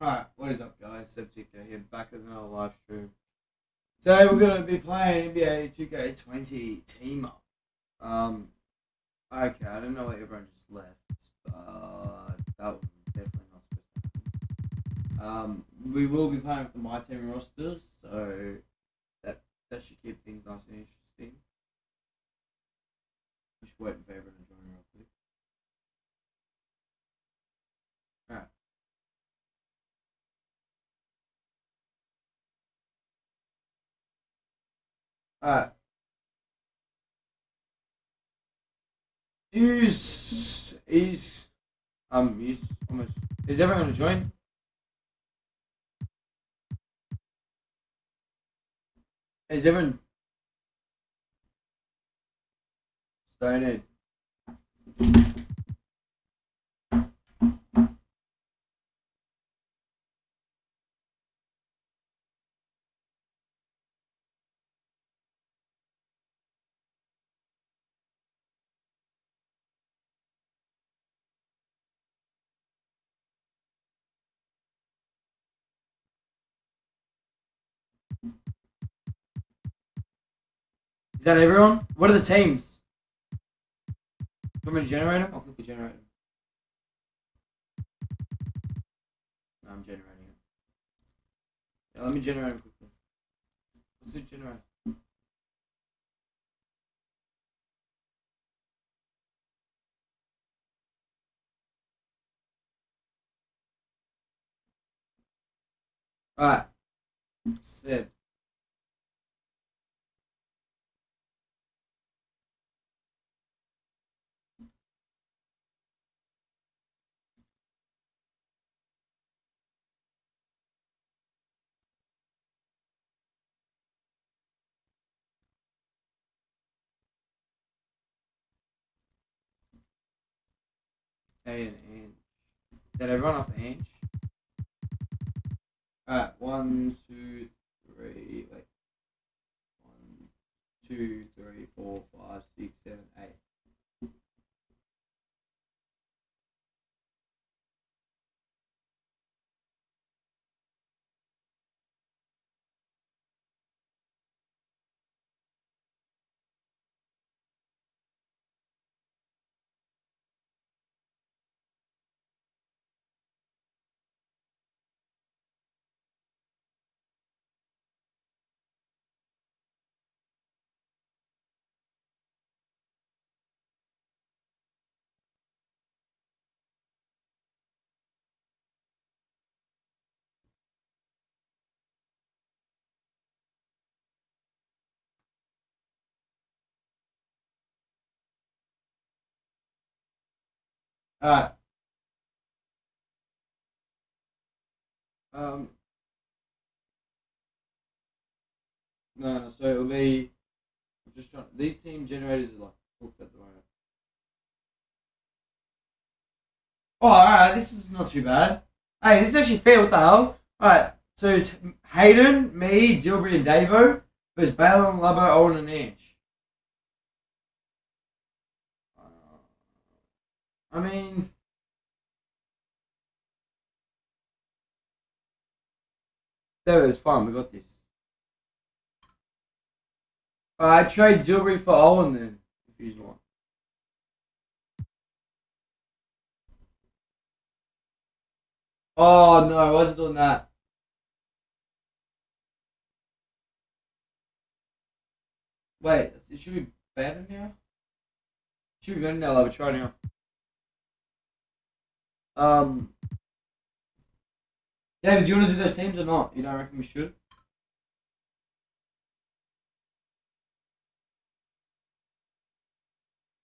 Alright, what is up guys? Nba2K here, back with another live stream. Today we're going to be playing NBA 2K20 Team Up. Okay, I don't know where everyone just left, but that was definitely not supposed to happen. We will be playing with the My Team rosters, so that should keep things nice and interesting. Just waiting for everyone to join real quick. Alright. Alright. Use almost. Is everyone gonna join? Is everyone started? Is that everyone? What are the teams? You want me to generate them? I'll quickly generate them. No, I'm generating it. Yeah, let me generate them quickly. Let's do generate. Alright. Seb. A and Ange. Is that everyone off Ange? Alright, 1, 2, 3, wait. 1, 2, 3, 4, 5, 6, 7, 8. Alright. Um no, so it'll be I'm just trying these team generators are like hooked at the moment. Oh alright, this is not too bad. Hey, this is actually fair, what the hell? Alright, so Hayden, me, Dilbury and Davo versus Balin, Lubbo, Owen and Ange. I mean, Davo, it's fine. We got this. I trade Dilbury for Owen then, if you want. Oh no, I wasn't doing that. Wait, it should be better now. It should be better now. Lubbo, try now. Um, David, do you want to do those teams or not? You don't reckon we should?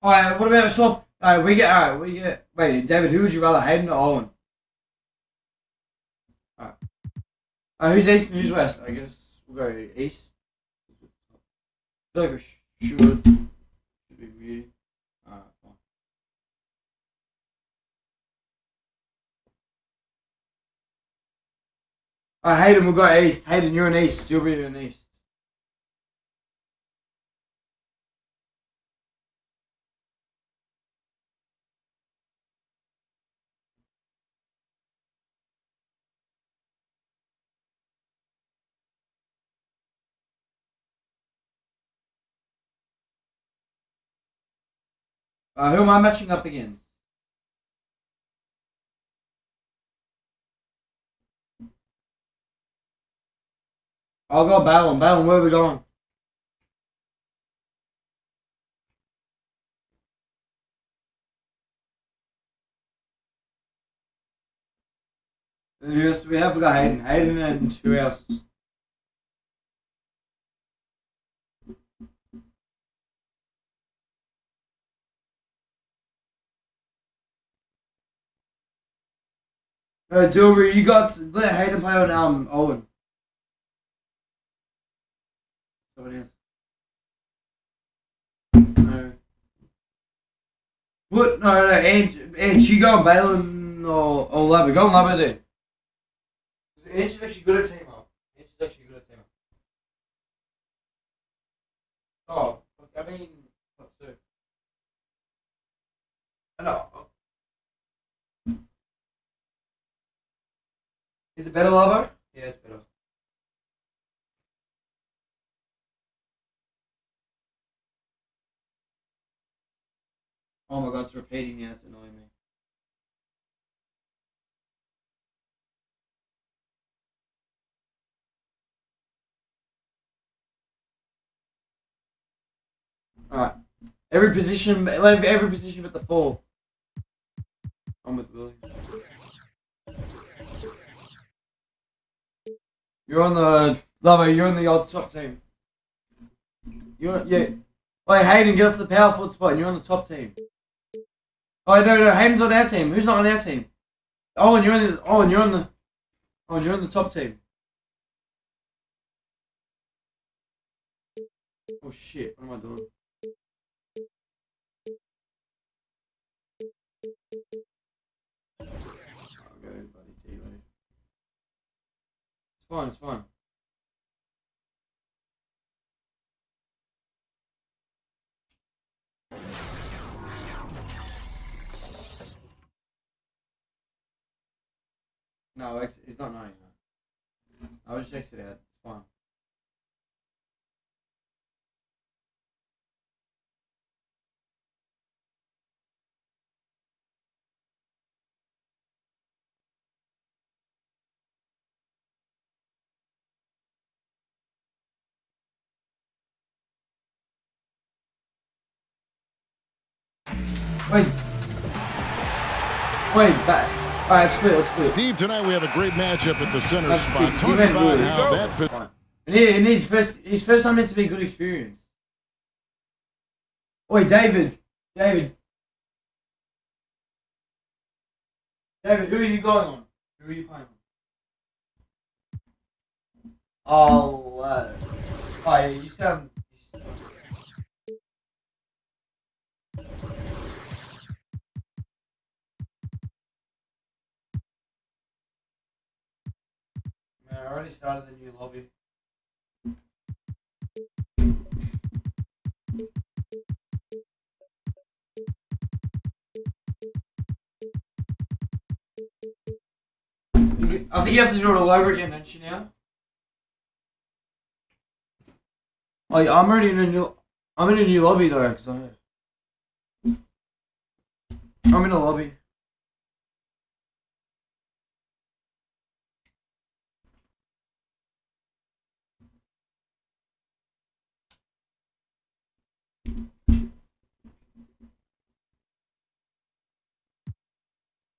Alright, what about swap? Alright, we get. Wait, David, who would you rather, Hayden or Owen? Alright. Who's east and who's west? I guess we'll go east. I feel like we should be muted. Alright, fine. Alright, Hayden, we'll go east. Hayden, you're an east. Still be an east. Who am I matching up against? I'll go Balin. Balin, where are we going? Yes, we have got Hayden. Hayden and who else? Jewelry, you got let Hayden play on Owen. Someone else. No. What? No, and she go on Balin or Labby. Go on Labby then. Ange actually good at team up. Ange actually good at team up. Oh, I mean, what so? No. Is it better, Labo? Yeah, it's better. Oh my god, it's repeating now. It's annoying me. Alright. Every position but the four. I'm with Willie. You're on the Lavo, you're on the odd top team. Yeah. Wait, Hayden, get off the power forward spot and you're on the top team. Oh no, Hayden's on our team. Who's not on our team? Owen, you're on the top team. Oh shit, what am I doing? Oh, go, buddy, D-Wade. It's fine. No, it's not 99. I'll just exit out. It's fine. Wait, back. Alright, it's clear. Steve, tonight we have a great matchup at the center That's spot. good. Talk about how that... Fine. And his first time meant to be a good experience. Wait, David, who are you going on? Who are you playing on? Oh, oh yeah, you sound. Man, I already started the new lobby. I think you have to do it all over again, don't you now? Oh, yeah, I'm in a new lobby though, cause I'm in a lobby.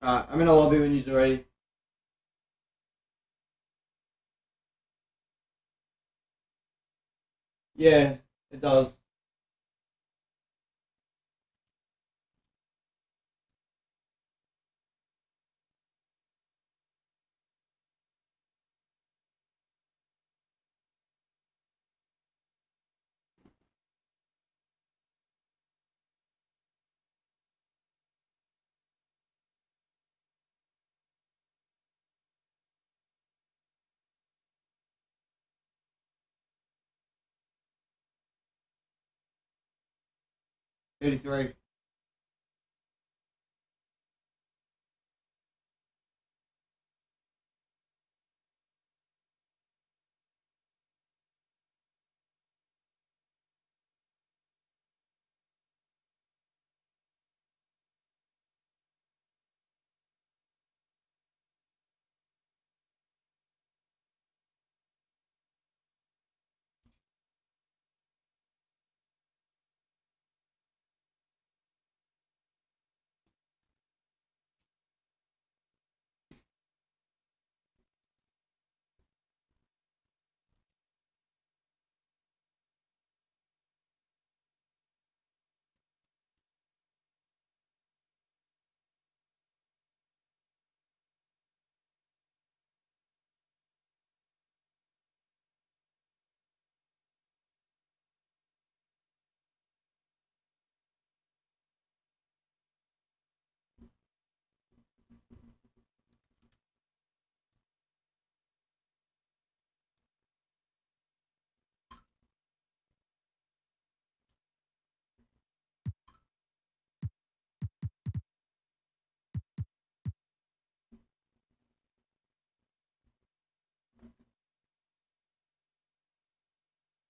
I'm in a lobby when you're ready. Yeah, it does. $33.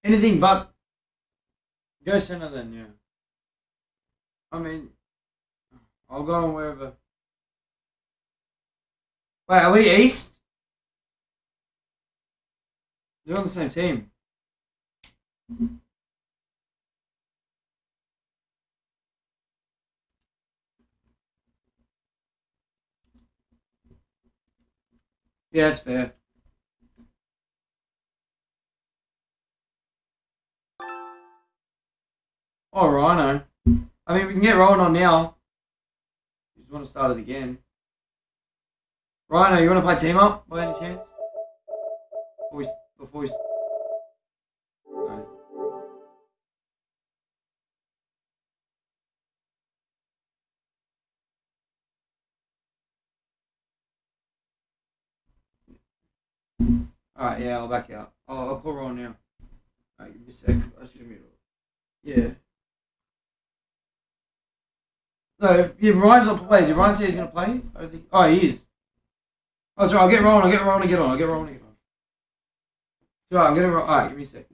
Anything but go center then, yeah. I mean, I'll go on wherever. Wait, are we East? You're on the same team. Yeah, that's fair. Oh, Rhino. I mean, we can get rolling on now. You just want to start it again. Rhino, you want to play team up by any chance? Before we no. Alright, yeah, I'll back you up. I'll call Ron now. Alright, give me a sec. I just give me a Yeah. No, if Ryan's not playing, did Ryan say he's going to play? I don't think. Oh, he is. Oh, sorry, I'll get rolling. I'll get rolling and get on. Alright, I'm getting rolling. Alright, give me a sec.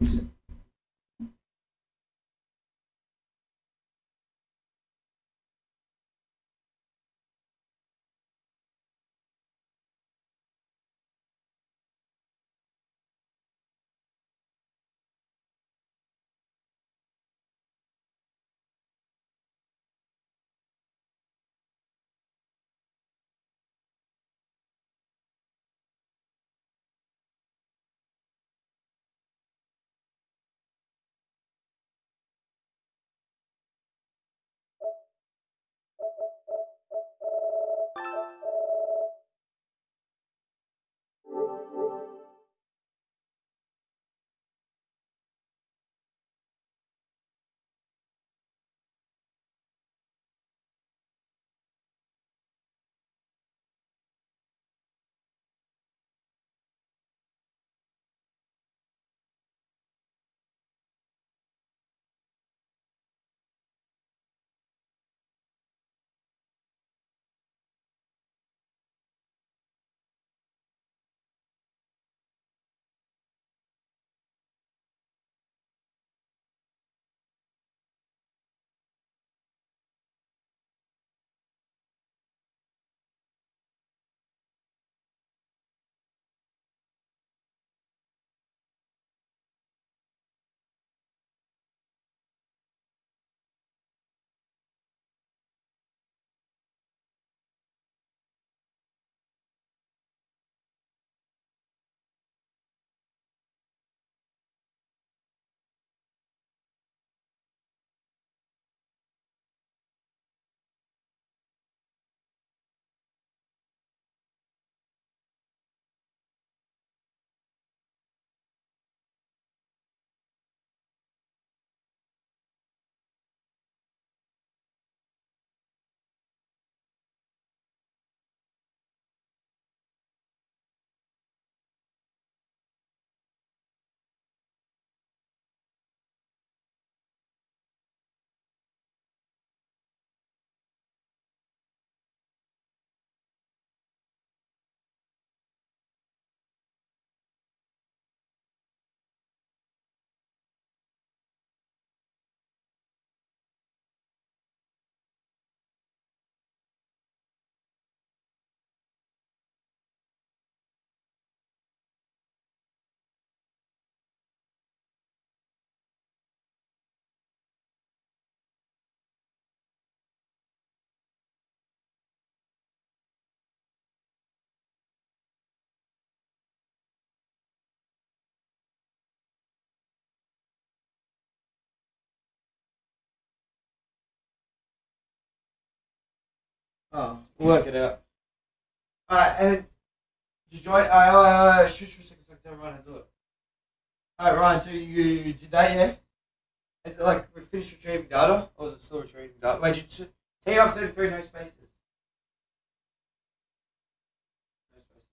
Oh, we'll work it out. Alright, and did you join? Shush for a second so I can tell Ryan to do it. Alright, Ryan, so you did that, yeah? Is it like we finished retrieving data, or is it still retrieving data? Wait, did you team up 33, no spaces? No spaces.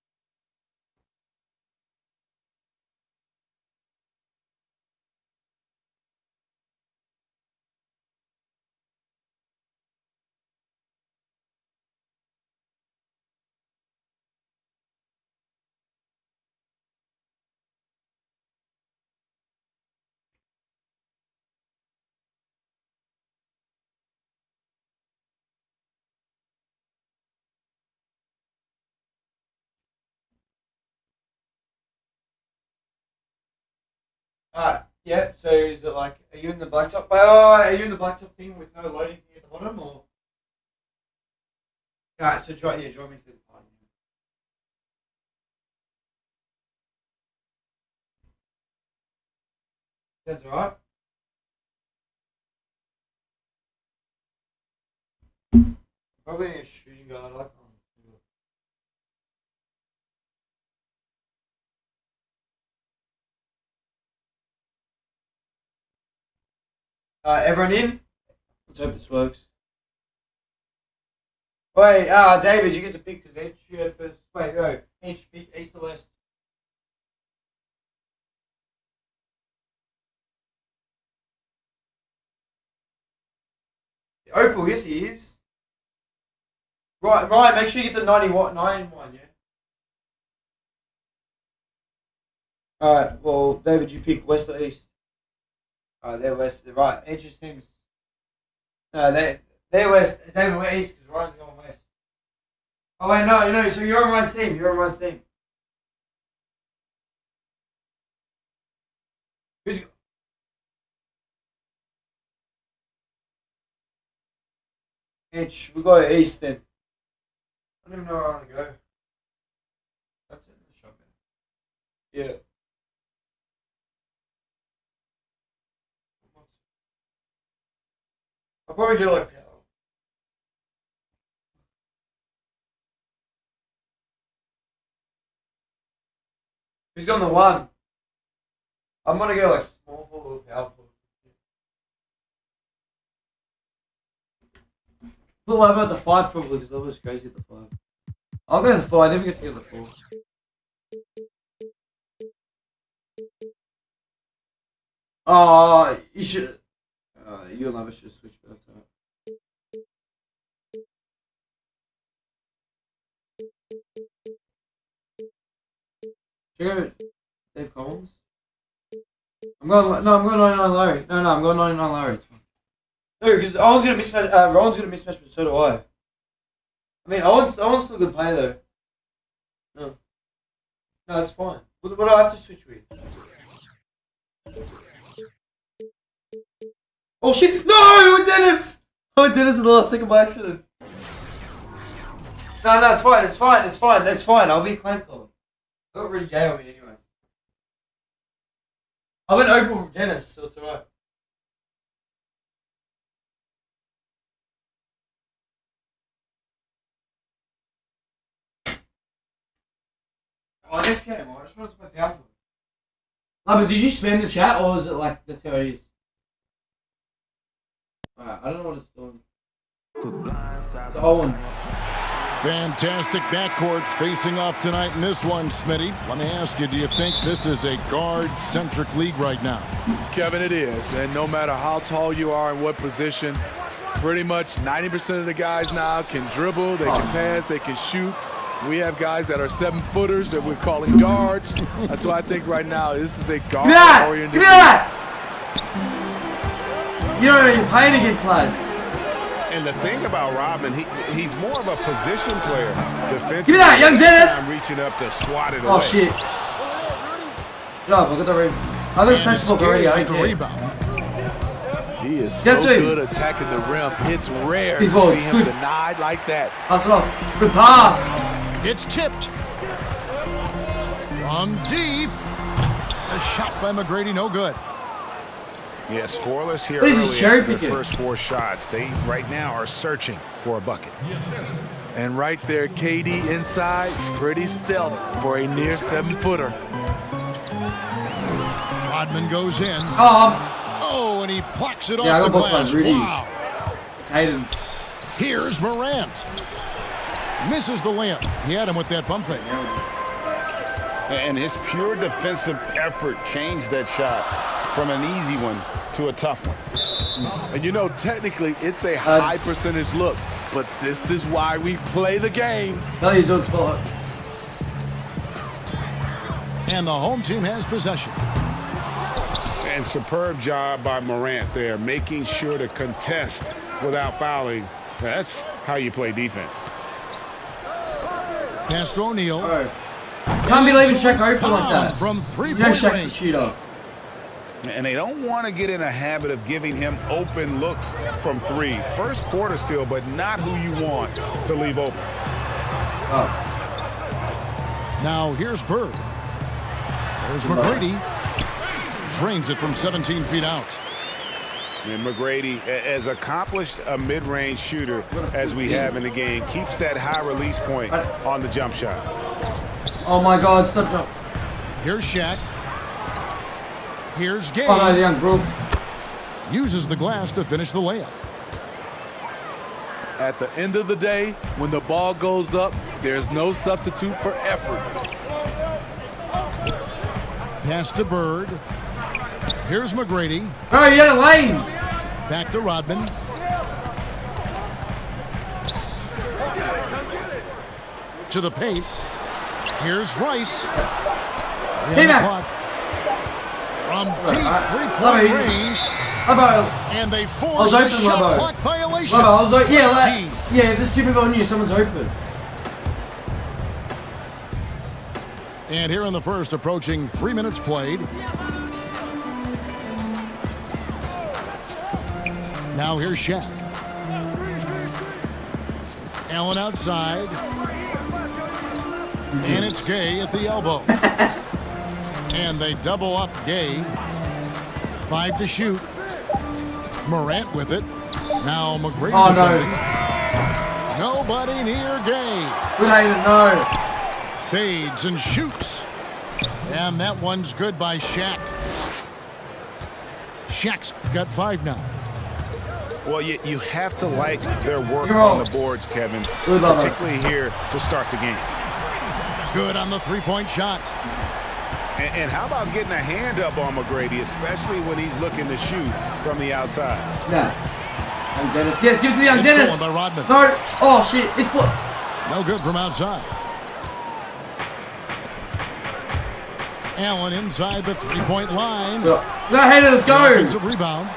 Yeah. So is it like, are you in the blacktop? Are you in the blacktop thing with no loading thing at the bottom, or? Alright. So join me through the party. Sounds alright. Probably a shooting guard. I like. Everyone in? Let's hope this works. Wait, David, you get to pick because Edge, you had first. Wait, go. Edge, pick east or west. Opal, yes he is. Right, Ryan, make sure you get the 91, yeah? Alright, well, David, you pick west or east? Alright, they're west. They're right. Edge's teams. No, they're west. David, we're east because Ryan's going west. Oh, wait, no, so you're on Ryan's team. You're on Ryan's team. Who's. Edge, we go east then. I don't even know where I want to go. That's it, the shop. Yeah. I'll probably get like power. Who's got the one? I'm gonna go like small forward or power forward. Put Labo at the 5 probably because Labo's crazy at the 5. I'll go to the 4. I never get to get the 4. Oh, you should. You and Labo should have switched back to it. Check out Dave Collins. I'm going 99 Larry. No, I'm going 99 Larry. It's fine. No, because Owen's gonna mismatch. Ron's gonna mismatch, but so do I. I mean, Owen's still a good player though. No, it's fine. What do I have to switch with? Oh shit! No, with Dennis. I went Dennis in the last second by accident. No, it's fine. I'll be a claim caller. I got really gay on me anyways. I went Opal with Dennis, so it's alright. Oh, next game. I just wanted to play powerful. No, but did you spam the chat or is it like that's how it is? Alright, I don't know what it's doing. It's Owen. Fantastic backcourt facing off tonight in this one, Smitty. Let me ask you, do you think this is a guard-centric league right now? Kevin, it is. And no matter how tall you are and what position, pretty much 90% of the guys now can dribble, they can pass, they can shoot. We have guys that are 7-footers that we're calling guards. That's why I think right now this is a guard-oriented league. Give me that! You know what you're playing against, lads. And the thing about Rodman, he's more of a position player. Defensive. Give me that, young Dennis! Reaching up to swat it away. Oh shit! Good job, look at the rim. I look sensible already. I don't care. Rebound. He is so good attacking the rim. It's rare to see him denied like that. Pass it off. Good pass. It's tipped. From deep. A shot by McGrady, no good. Yeah, scoreless here This early is cherry after the picking. first 4 shots. They right now are searching for a bucket. And right there, KD inside, pretty stealth for a near 7-footer. Rodman goes in. Oh, and he plucks it yeah, I off the got both glass. by Rudy. Wow. It's Hayden. Here's Morant. Misses the layup. He had him with that pump fake. And his pure defensive effort changed that shot from an easy one to a tough one. And you know, technically, it's a high percentage look, but this is why we play the game. No, you don't spell it. And the home team has possession. And superb job by Morant there, making sure to contest without fouling. That's how you play defense. Castro O'Neal. Can't be leaving Shaq open like that. From You know three-point Shaq's a range. shooter. And they don't want to get in a habit of giving him open looks from three. First quarter still, but not who you want to leave open. Oh. Now here's Bird. There's McGrady. Drains it from 17 feet out. And McGrady, as accomplished a mid-range shooter as we have in the game, keeps that high release point on the jump shot. Oh my God, stop jump. Here's Shaq. Here's Gay. Oh no, the young bro. Uses the glass to finish the layup. At the end of the day, when the ball goes up, there's no substitute for effort. Pass to Bird. Here's McGrady. Oh, you had a lane. Back to Rodman. To the paint. Here's Rice. Hey, man. From deep three-point range. And they force a shot clock violation. I was like, yeah, if there's two people on you, someone's open. And here in the first, approaching 3 minutes played. Now here's Shaq. Allen outside. And it's Gay at the elbow. And they double up Gay. 5 to shoot. Morant with it. Now McGrady. Oh, no. Nobody near Gay. Good Hayden, no. Fades and shoots. And that one's good by Shaq. Shaq's got 5 now. Well, you have to like their work on the boards, Kevin, particularly here to start the game. Good on the three-point shot. And how about getting a hand up on McGrady, especially when he's looking to shoot from the outside? Nah. Young Dennis. Yes, give it to the young Dennis. Stolen by Rodman. No. Oh, shit. It's put. No good from outside. Allen inside the three-point line. Go ahead, let's go. Offensive rebound.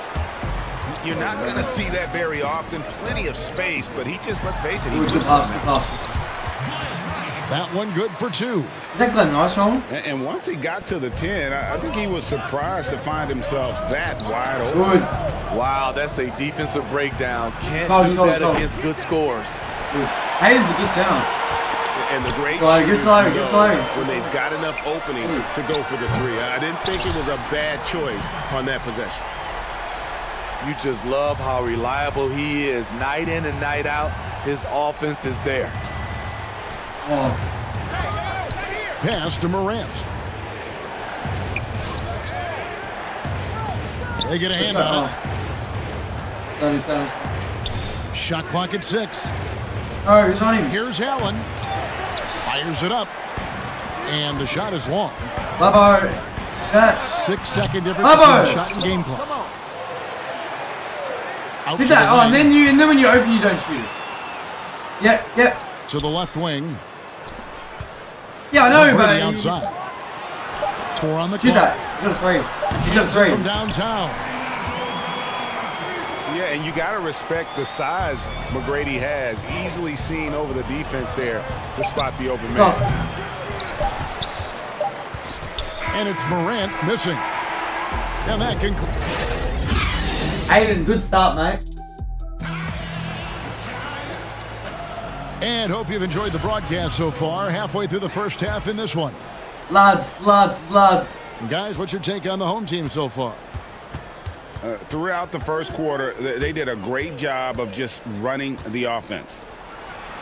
You're not going to see that very often. Plenty of space, but he just, let's face it, he Good pass. That one good for 2. Is that Glenn Rice wrong? And once he got to the 10, I think he was surprised to find himself that wide open. Good. Wow, that's a defensive breakdown. Can't do that against good scores. Good. Hayden's a good center. And the great shooters know when they've got enough opening to go for the 3. I didn't think it was a bad choice on that possession. You just love how reliable he is. Night in and night out, his offense is there. Oh. Pass to Morant. They get a hand on it. Shot clock at 6. Oh, he's on him. Here's Allen. Fires it up. And the shot is long. Bubbo. 6-second difference between shot and game clock. Did that? Oh, and then when you open, you don't shoot it. Yep. To the left wing. Yeah, I know, but outside. 4 on the clock. Shoot that. You got a 3. He's got a 3 from downtown. Yeah, and you got to respect the size McGrady has. Easily seen over the defense there to spot the open man. And it's Morant missing. And that concludes. Aiden, good start, mate. And hope you've enjoyed the broadcast so far. Halfway through the first half in this one. Lads. And guys, what's your take on the home team so far? Throughout the first quarter, they did a great job of just running the offense.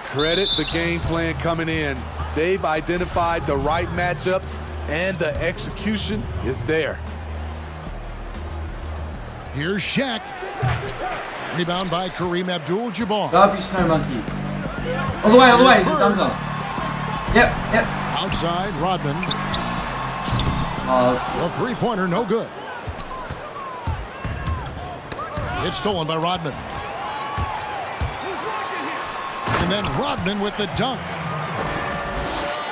Credit the game plan coming in. They've identified the right matchups, and the execution is there. Here's Shaq. Rebound by Kareem Abdul-Jabbar. Go up, you snow monkey. All the way. He's a dunker. Yep. Outside, Rodman. A three-pointer, no good. It's stolen by Rodman. And then Rodman with the dunk.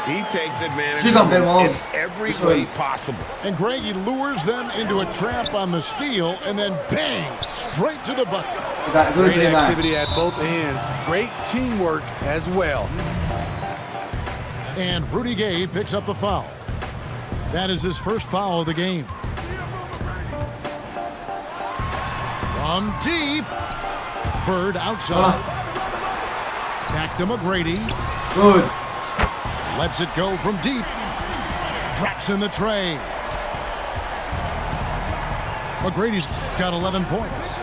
He takes advantage She's on Ben in Walls. every way possible. And Greg, he lures them into a trap on the steal, and then bang, straight to the bucket. Great activity at both ends. Great teamwork as well. And Rudy Gay picks up the foul. That is his first foul of the game. From deep. Bird outside. Back to McGrady. Good. Lets it go from deep. Drops in the tray. McGrady's got 11 points.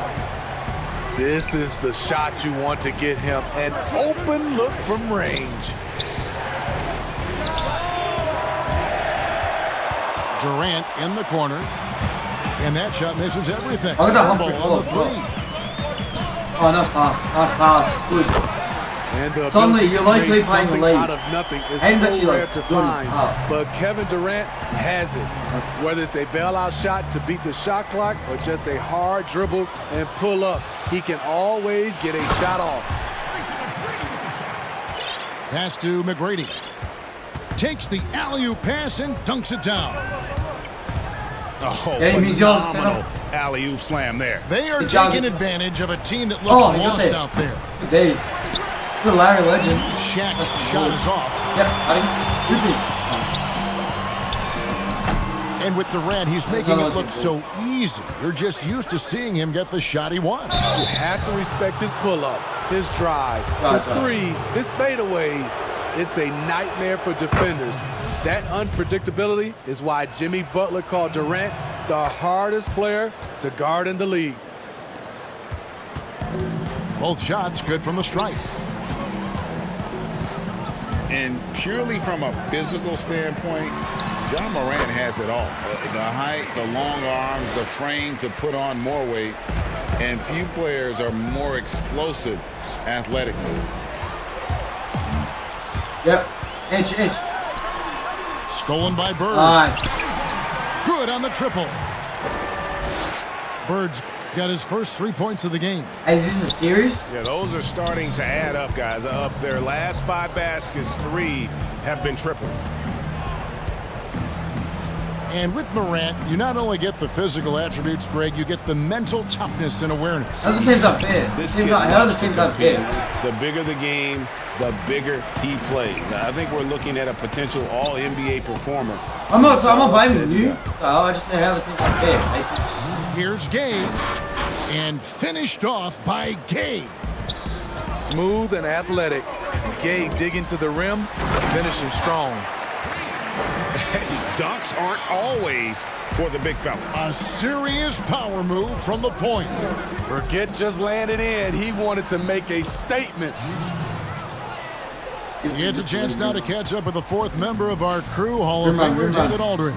This is the shot you want to get him. An open look from range. Durant in the corner. And that shot misses everything. Oh, look at that Ball Humphrey on the pull-up. three. Oh, nice pass. Nice pass. Good. And the Suddenly, ability you're to likely make playing the something lead. out of nothing is And he's so actually, rare like, to good as find. fuck. But Kevin Durant has it. Whether it's a bailout shot to beat the shot clock or just a hard dribble and pull up, he can always get a shot off. Pass to McGrady. Takes the alley-oop pass and dunks it down. Oh, Yeah, he's yours, phenomenal alley-oop slam there. They are Good job. taking advantage of a team that looks He got lost there. out there. Good day. Good Larry Legend. Shaq's shot is off. Yep, buddy. And with Durant, he's making it look so easy. You're just used to seeing him get the shot he wants. You have to respect his pull-up, his drive, That's his threes, his fadeaways. It's a nightmare for defenders. That unpredictability is why Jimmy Butler called Durant the hardest player to guard in the league. Both shots good from the stripe. And purely from a physical standpoint, John Morant has it all. The height, the long arms, the frame to put on more weight. And few players are more explosive athletically. Yep. Inch. Stolen by Bird. Nice. Good on the triple. Bird's got his first 3 points of the game. Hey, is this a series? Yeah, those are starting to add up, guys. Up their last 5 baskets, 3 have been triples. And with Morant, you not only get the physical attributes, Greg, you get the mental toughness and awareness. How do the teams unfair? How do the teams unfair? The bigger the game, the bigger he plays. Now, I think we're looking at a potential all-NBA performer. I'm not blaming you. I just say how the teams unfair. Mate. Here's Gay. And finished off by Gay. Smooth and athletic. Gay digging to the rim, finishing strong. Dunks aren't always for the big fella. A serious power move from the point. Forget just landing in. He wanted to make a statement. He gets a chance now to catch up with the 4th member of our crew, Hall of Famer David Aldridge.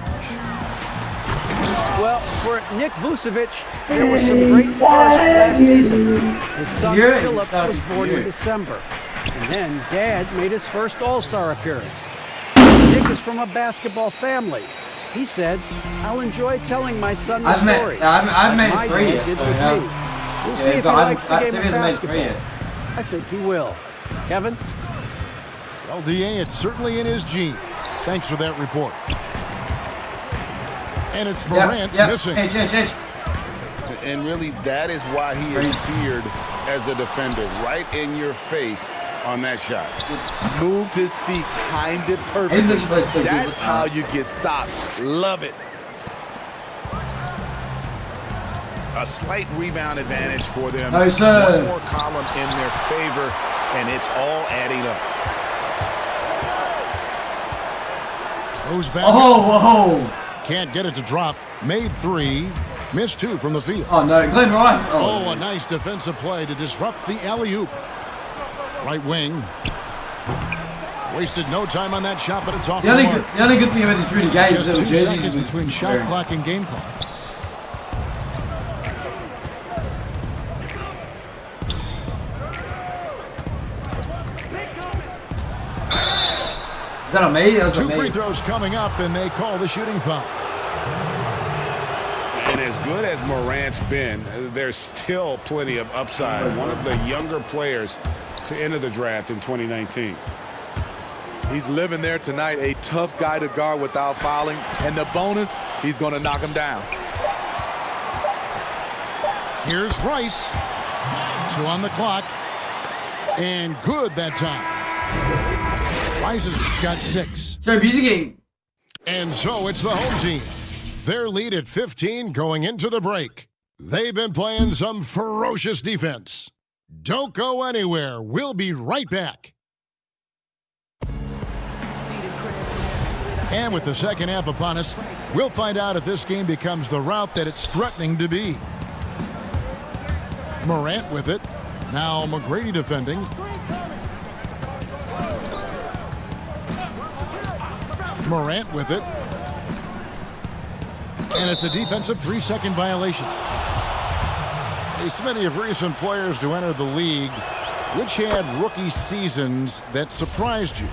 Well, for Nick Vucevic, there were some great stars last season. His son Philip was born in December. And then Dad made his first All-Star appearance. Nick is from a basketball family. He said, "I'll enjoy telling my son the story." I've made my it 3 dad yet. did So with me. We'll see if he likes the game of basketball. I think he will. Kevin? Well, DA, it's certainly in his genes. Thanks for that report. And it's Morant missing. Edge. And really, that is why he is feared as a defender. Right in your face on that shot. Moved his feet, timed it perfectly. That's how you get stops. Love it. A slight rebound advantage for them. No, sir. One more column in their favor, and it's all adding up. Goes back. Oh, whoa. Can't get it to drop. Made 3. Missed 2 from the field. Oh, no. Glenn Rice. Oh, a nice defensive play to disrupt the alley-oop. Right wing. Wasted no time on that shot, but it's off the mark. The only good thing about this Rudy Gay is Just little 2 jerseys seconds between shot clock and game clock. Is that on me? That was 2 on me. free throws coming up, and they call the shooting foul. And as good as Morant's been, there's still plenty of upside. One of the younger players to enter the draft in 2019. He's living there tonight, a tough guy to guard without fouling. And the bonus, he's going to knock him down. Here's Rice. 2 on the clock. And good that time. Rice has got 6. Sorry, music game. And so it's the home team. Their lead at 15 going into the break. They've been playing some ferocious defense. Don't go anywhere. We'll be right back. And with the second half upon us, we'll find out if this game becomes the route that it's threatening to be. Morant with it. Now McGrady defending. Morant with it. And it's a defensive 3-second violation. Hey, Smitty, of recent players to enter the league, which had rookie seasons that surprised you?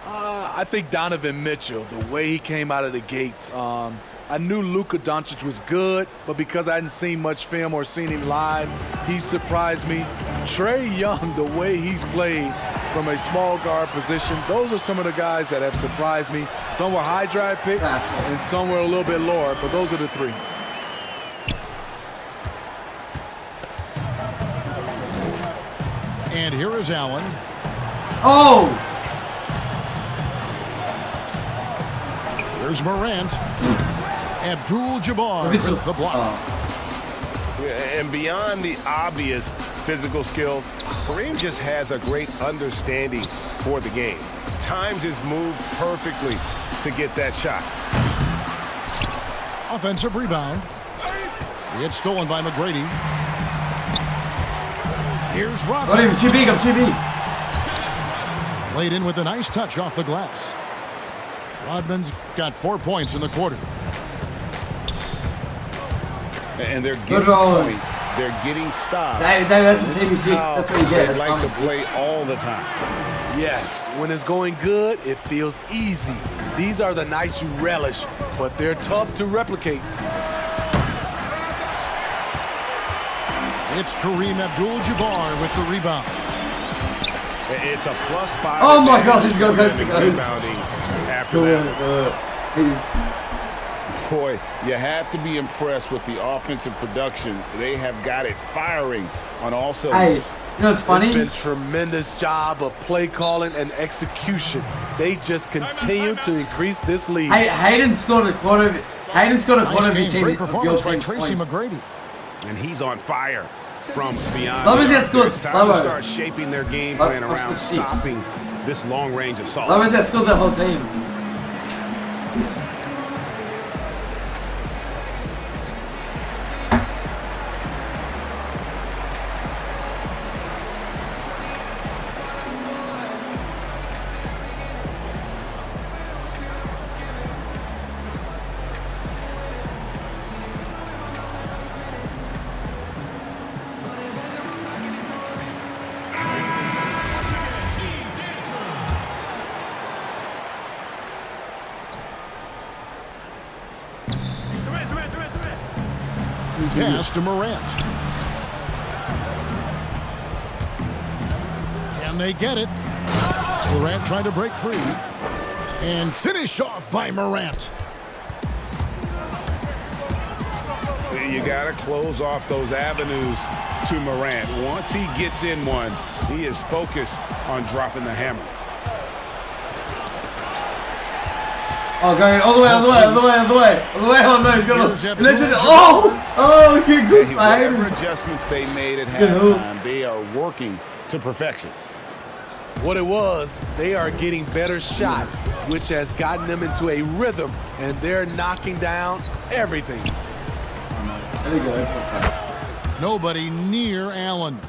I think Donovan Mitchell, the way he came out of the gates. I knew Luka Doncic was good, but because I hadn't seen much film or seen him live, he surprised me. Trae Young, the way he's played from a small guard position, those are some of the guys that have surprised me. Some were high draft picks and some were a little bit lower, but those are the three. And here is Allen. Oh! Here's Morant. Abdul-Jabbar with the block. And beyond the obvious physical skills, Kareem just has a great understanding for the game. Times his move perfectly to get that shot. Offensive rebound. It's stolen by McGrady. Here's Rodman. I'm too big, I'm too big. Laid in with a nice touch off the glass. Rodman's got 4 points in the quarter. And they're getting points. They're getting stops. That's the team you speak. That's what you get. They like to play all the time. Yes, when it's going good, it feels easy. These are the nights you relish, but they're tough to replicate. It's Kareem Abdul-Jabbar with the rebound. It's a +5. Oh my God, he's going coast to coast. Rebounding after that. Boy, you have to be impressed with the offensive production. They have got it firing on all cylinders. Hey, you know what's funny? It's been a tremendous job of play calling and execution. They just continue to increase this lead. Hayden scored a quarter of Nice your game, team. great Your performance by team Tracy points. McGrady. And he's on fire from beyond. Love is that's good. It's time Love to it. start shaping their game plan Love around the cheeks. stopping this long-range assault. Love is that scored the whole team. Pass to Morant. Can they get it? Morant trying to break free. And finished off by Morant. You got to close off those avenues to Morant. Once he gets in one, he is focused on dropping the hammer. Oh, going all the way. Oh no, he's gonna listen. Oh, he good. Whatever adjustments they made at halftime, they are working to perfection. What it was, they are getting better shots, which has gotten them into a rhythm, and they're knocking down everything. Nobody near Allen.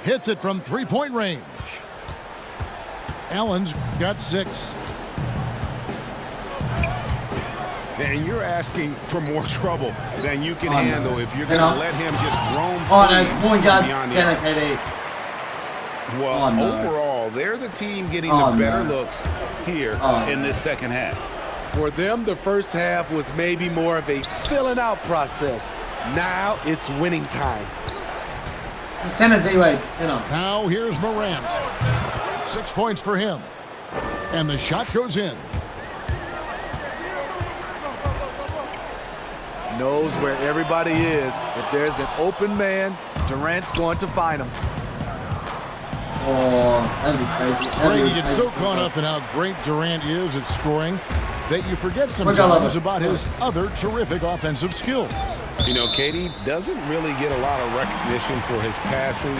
Hits it from three-point range. Allen's got 6. And you're asking for more trouble than you can handle if you're going to let him just roam free. Oh, no, point guard, beyond the 10 arc. KD. Well, overall, they're the team getting the better looks here in this second half. For them, the first half was maybe more of a filling out process. Now it's winning time. It's a center, D-Wade. Now here's Morant. 6 points for him. And the shot goes in. Knows where everybody is. If there's an open man, Durant's going to find him. Oh, that'd be crazy. Brady gets so caught up in how great Durant is at scoring that you forget sometimes about his other terrific offensive skills. You know, KD doesn't really get a lot of recognition for his passing,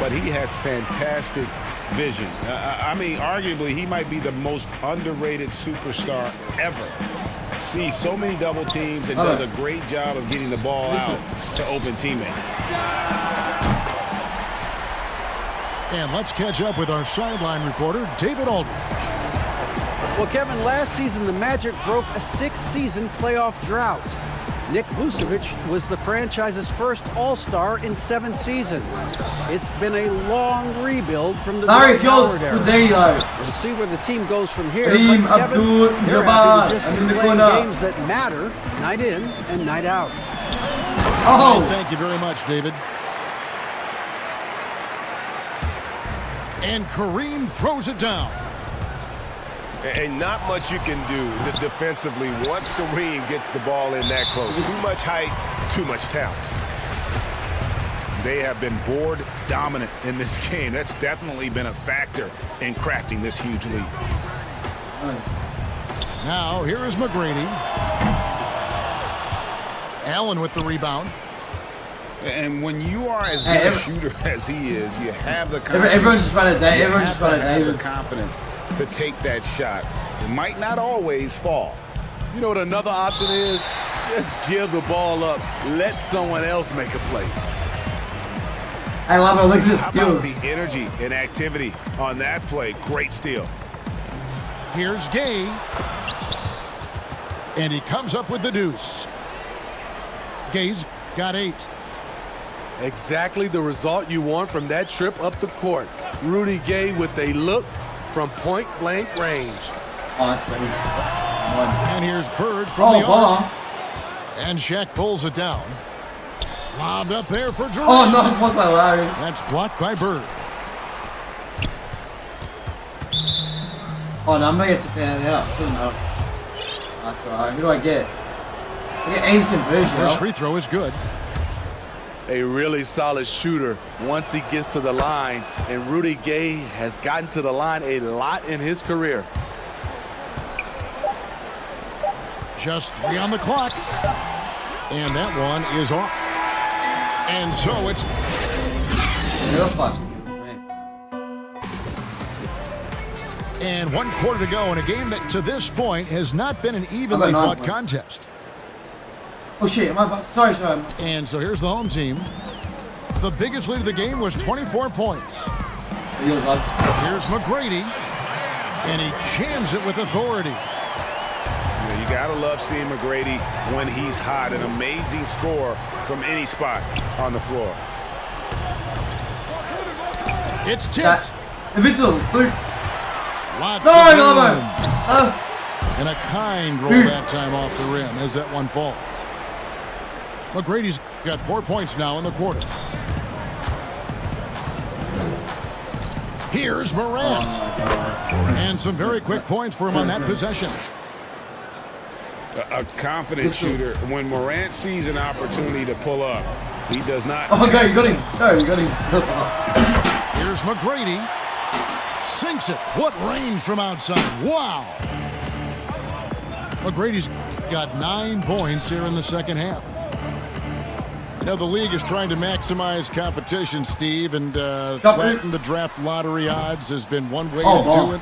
but he has fantastic vision. I mean, arguably, he might be the most underrated superstar ever. Sees so many double teams and does a great job of getting the ball out to open teammates. And let's catch up with our sideline reporter, David Aldridge. Well, Kevin, last season the Magic broke a 6-season playoff drought. Nick Vucevic was the franchise's first All-Star in 7 seasons. It's been a long rebuild from the Larry, yours. era. Good day, Larry. We'll see where the team goes from here. Team But Kevin, they're happy to just be playing games that matter night in and night out. Oh! Thank you very much, David. And Kareem throws it down. And not much you can do defensively once Kareem gets the ball in that close. Too much height, too much talent. They have been board dominant in this game. That's definitely been a factor in crafting this huge lead. Now, here is McGrady. Allen with the rebound. And when you are as good a shooter as he is, you have the confidence. Everyone just wanted that. Everyone just wanted that. The confidence to take that shot. It might not always fall. You know what another option is? Just give the ball up. Let someone else make a play. I love it. Look at the How about steals. the energy and activity on that play? Great steal. Here's Gay. And he comes up with the deuce. Gay's got 8. Exactly the result you want from that trip up the court. Rudy Gay with a look from point-blank range. Oh, that's great. And here's Bird from the hold arc. on. And Shaq pulls it down. Lobbed up there for Durant. Oh, no, it's blocked by Larry. That's blocked by Bird. Oh, no, I'm going to get to fan it out. Doesn't matter. That's alright. Who do I get? I get Anderson version. First free throw is good. A really solid shooter once he gets to the line, and Rudy Gay has gotten to the line a lot in his career. Just 3 on the clock. And that one is off. And so it's... And 1 quarter to go in a game that to this point has not been an evenly fought contest. Oh shit, sorry. And so here's the home team. The biggest lead of the game was 24 points. Here's McGrady. And he jams it with authority. You gotta love seeing McGrady when he's hot. An amazing score from any spot on the floor. It's tipped. Lots of room. And a kind roll that time off the rim as that one falls. McGrady's got 4 points now in the quarter. Here's Morant. And some very quick points for him on that possession. A confident shooter. When Morant sees an opportunity to pull up, he does not. Oh, no, you got him. No, you got him. Here's McGrady. Sinks it. What range from outside. Wow. McGrady's got 9 points here in the second half. You know, the league is trying to maximize competition, Steve, and flatten the draft lottery odds has been one way to do it.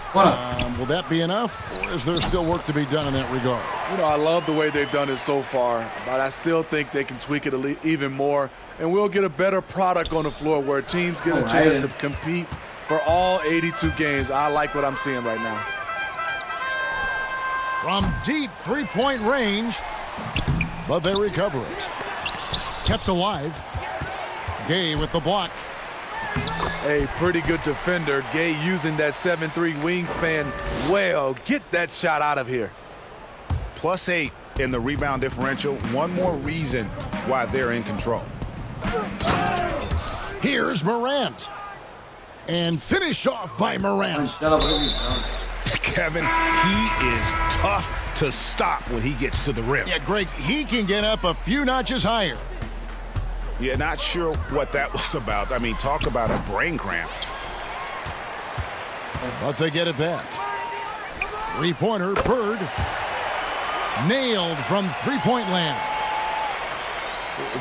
Will that be enough, or is there still work to be done in that regard? You know, I love the way they've done it so far, but I still think they can tweak it even more, and we'll get a better product on the floor where teams get a chance to compete for all 82 games. I like what I'm seeing right now. From deep three-point range, but they recover it. Kept alive. Gay with the block. A pretty good defender. Gay using that 7'3" wingspan well. Get that shot out of here. +8 in the rebound differential. One more reason why they're in control. Here's Morant. And finished off by Morant. Kevin, he is tough to stop when he gets to the rim. Yeah, Greg, he can get up a few notches higher. Yeah, not sure what that was about. I mean, talk about a brain cramp. But they get it back. Three-pointer, Bird. Nailed from three-point land.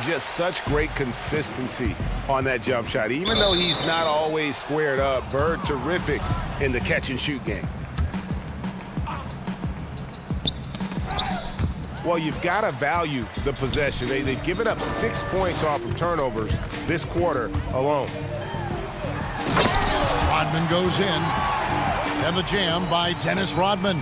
Just such great consistency on that jump shot. Even though he's not always squared up, Bird terrific in the catch-and-shoot game. Well, you've got to value the possession. They've given up 6 points off of turnovers this quarter alone. Rodman goes in. And the jam by Dennis Rodman.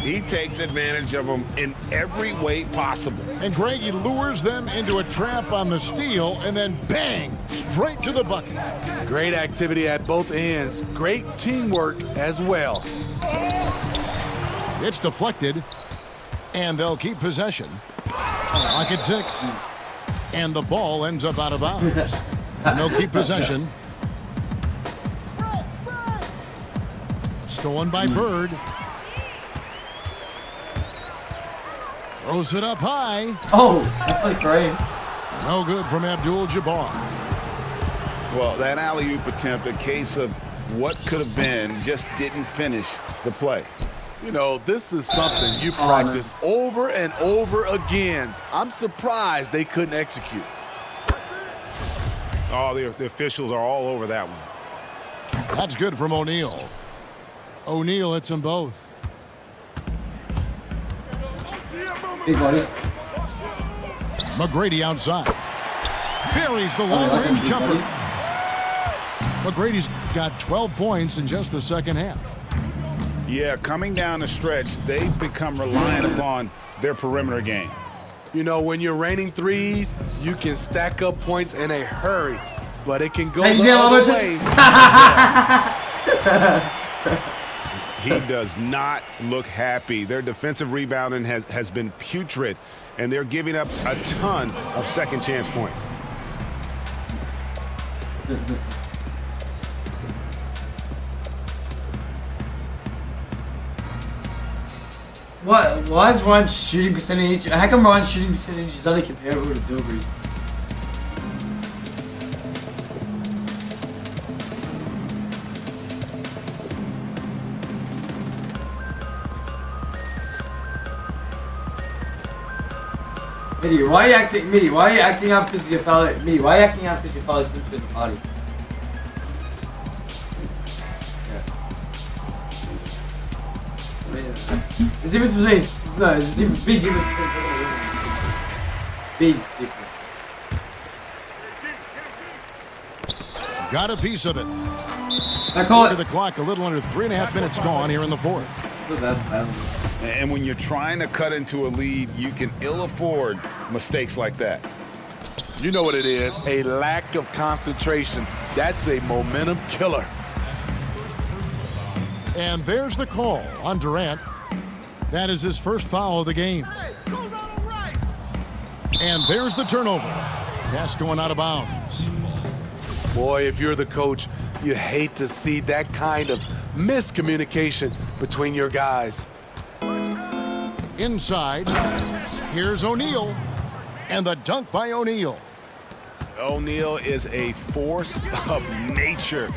He takes advantage of them in every way possible. And Greg, he lures them into a trap on the steal, and then bang, straight to the bucket. Great activity at both ends. Great teamwork as well. It's deflected, and they'll keep possession. Clock at 6. And the ball ends up out of bounds. And they'll keep possession. Stolen by Bird. Throws it up high. Oh, that's great. No good from Abdul-Jabbar. Well, that alley-oop attempt, a case of what could have been, just didn't finish the play. You know, this is something you practice over and over again. I'm surprised they couldn't execute. Oh, the officials are all over that one. That's good from O'Neal. O'Neal hits them both. Big bodies. McGrady outside. Buries the long-range jumper. McGrady's got 12 points in just the second half. Yeah, coming down the stretch, they've become reliant upon their perimeter game. You know, when you're raining threes, you can stack up points in a hurry, but it can go the other way. He does not look happy. Their defensive rebounding has been putrid, and they're giving up a ton of second chance points. Why is Ryan's shooting percentage? How come Ryan's shooting percentage is only comparable to Dilbury's? Mitty, why are you acting up because your fellow Simpson in the party? The difference between there's a big difference between big difference. Got a piece of it. I call Look at the clock, a little under 3.5 minutes gone here in the fourth. And when you're trying to cut into a lead, you can ill afford mistakes like that. You know what it is, a lack of concentration. That's a momentum killer. And there's the call on Durant. That is his first foul of the game. And there's the turnover. Pass going out of bounds. Boy, if you're the coach, you hate to see that kind of miscommunication between your guys. Inside, here's O'Neal. And the dunk by O'Neal. O'Neal is a force of nature.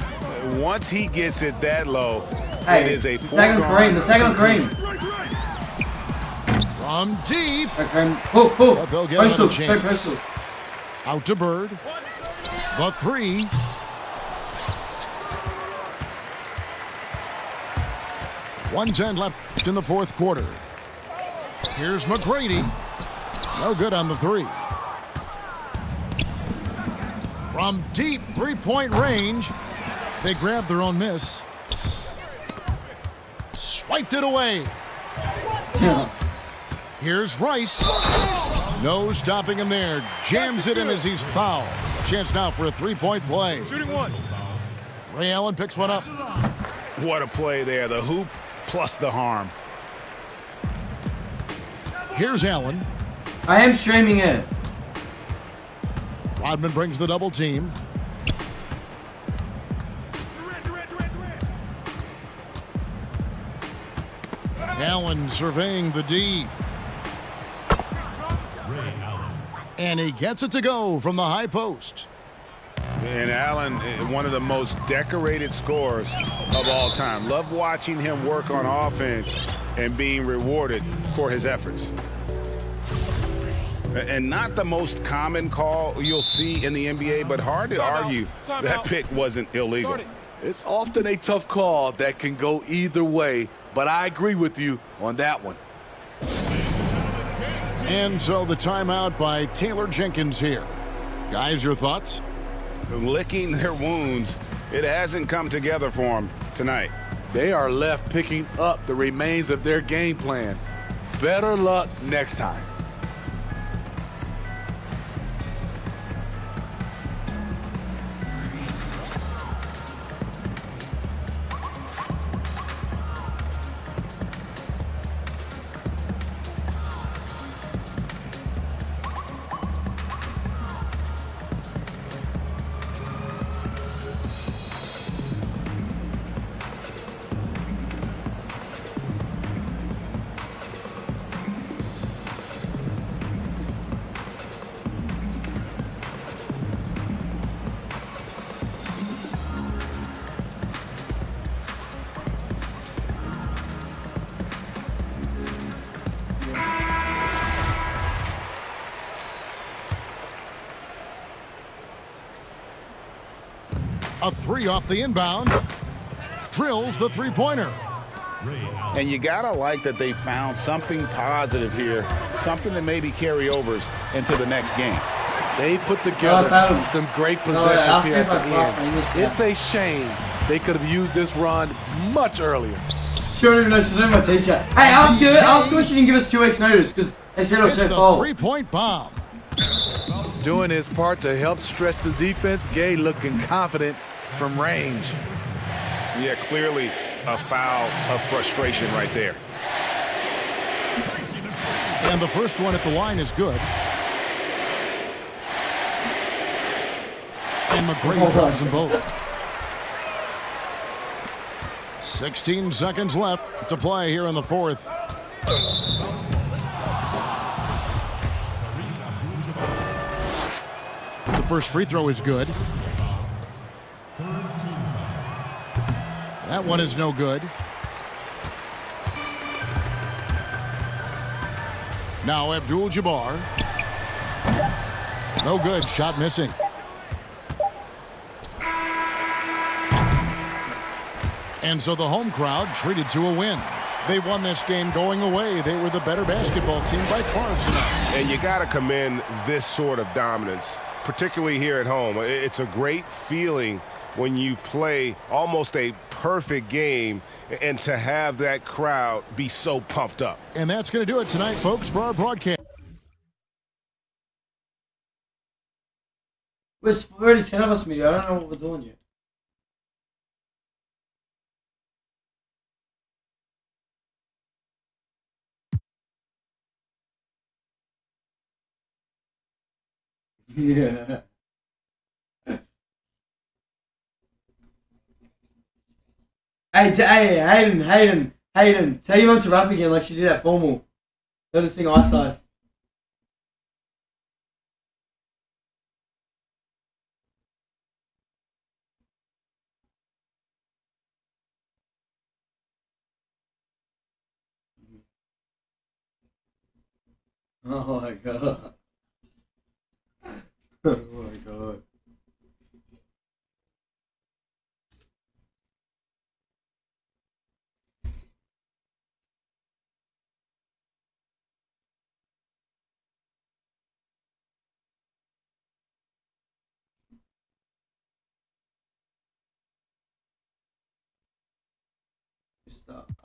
Once he gets it that low, it is a the second Kareem. From deep. Pull. They'll get another chance. Out to Bird. The three. .110 left in the fourth quarter. Here's McGrady. No good on the three. From deep three-point range, they grabbed their own miss. Swiped it away. Here's Rice. No stopping him there. Jams it in as he's fouled. Chance now for a three-point play. Shooting one. Ray Allen picks one up. What a play there. The hoop plus the harm. Here's Allen. I am streaming it. Rodman brings the double team. Allen surveying the D. And he gets it to go from the high post. And Allen, one of the most decorated scorers of all time. Love watching him work on offense and being rewarded for his efforts. And not the most common call you'll see in the NBA, but hard to argue that pick wasn't illegal. It's often a tough call that can go either way, but I agree with you on that one. And so the timeout by Taylor Jenkins here. Guys, your thoughts? Licking their wounds. It hasn't come together for them tonight. They are left picking up the remains of their game plan. Better luck next time. A three off the inbound. Drills the three-pointer. And you gotta like that they found something positive here, something that maybe carry overs into the next game. They put together some great possessions here at the end. It's a shame they could have used this run much earlier. She don't even know she's not my teacher. Hey, ask her she didn't give us 2 weeks notice because they said it was her fault. Three-point bomb. Doing his part to help stretch the defense. Gay looking confident from range. Yeah, clearly a foul of frustration right there. And the first one at the line is good. And McGrady drops them both. 16 seconds left to play here in the fourth. The first free throw is good. That one is no good. Now Abdul-Jabbar. No good. Shot missing. And so the home crowd treated to a win. They won this game going away. They were the better basketball team by far tonight. And you got to commend this sort of dominance, particularly here at home. It's a great feeling when you play almost a perfect game and to have that crowd be so pumped up. And that's going to do it tonight, folks, for our broadcast. There's already 10 of us, media. I don't know what we're doing yet. Yeah. Hey, Hayden. Tell your mum to rap again like she did at formal. Let us sing Ice Ice. Oh my god. Oh my god.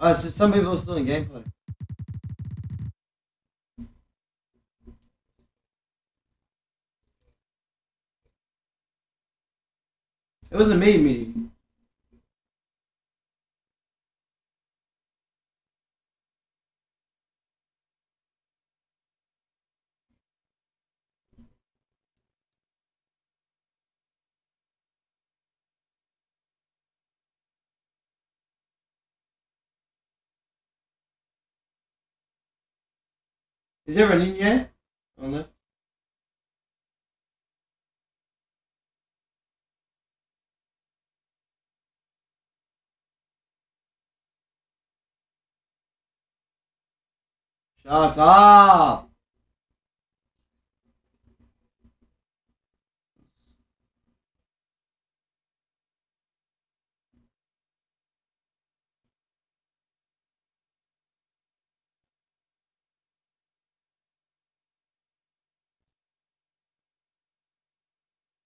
So some people are still in gameplay. It wasn't me meeting. Is there an in yet? On left? Shut up!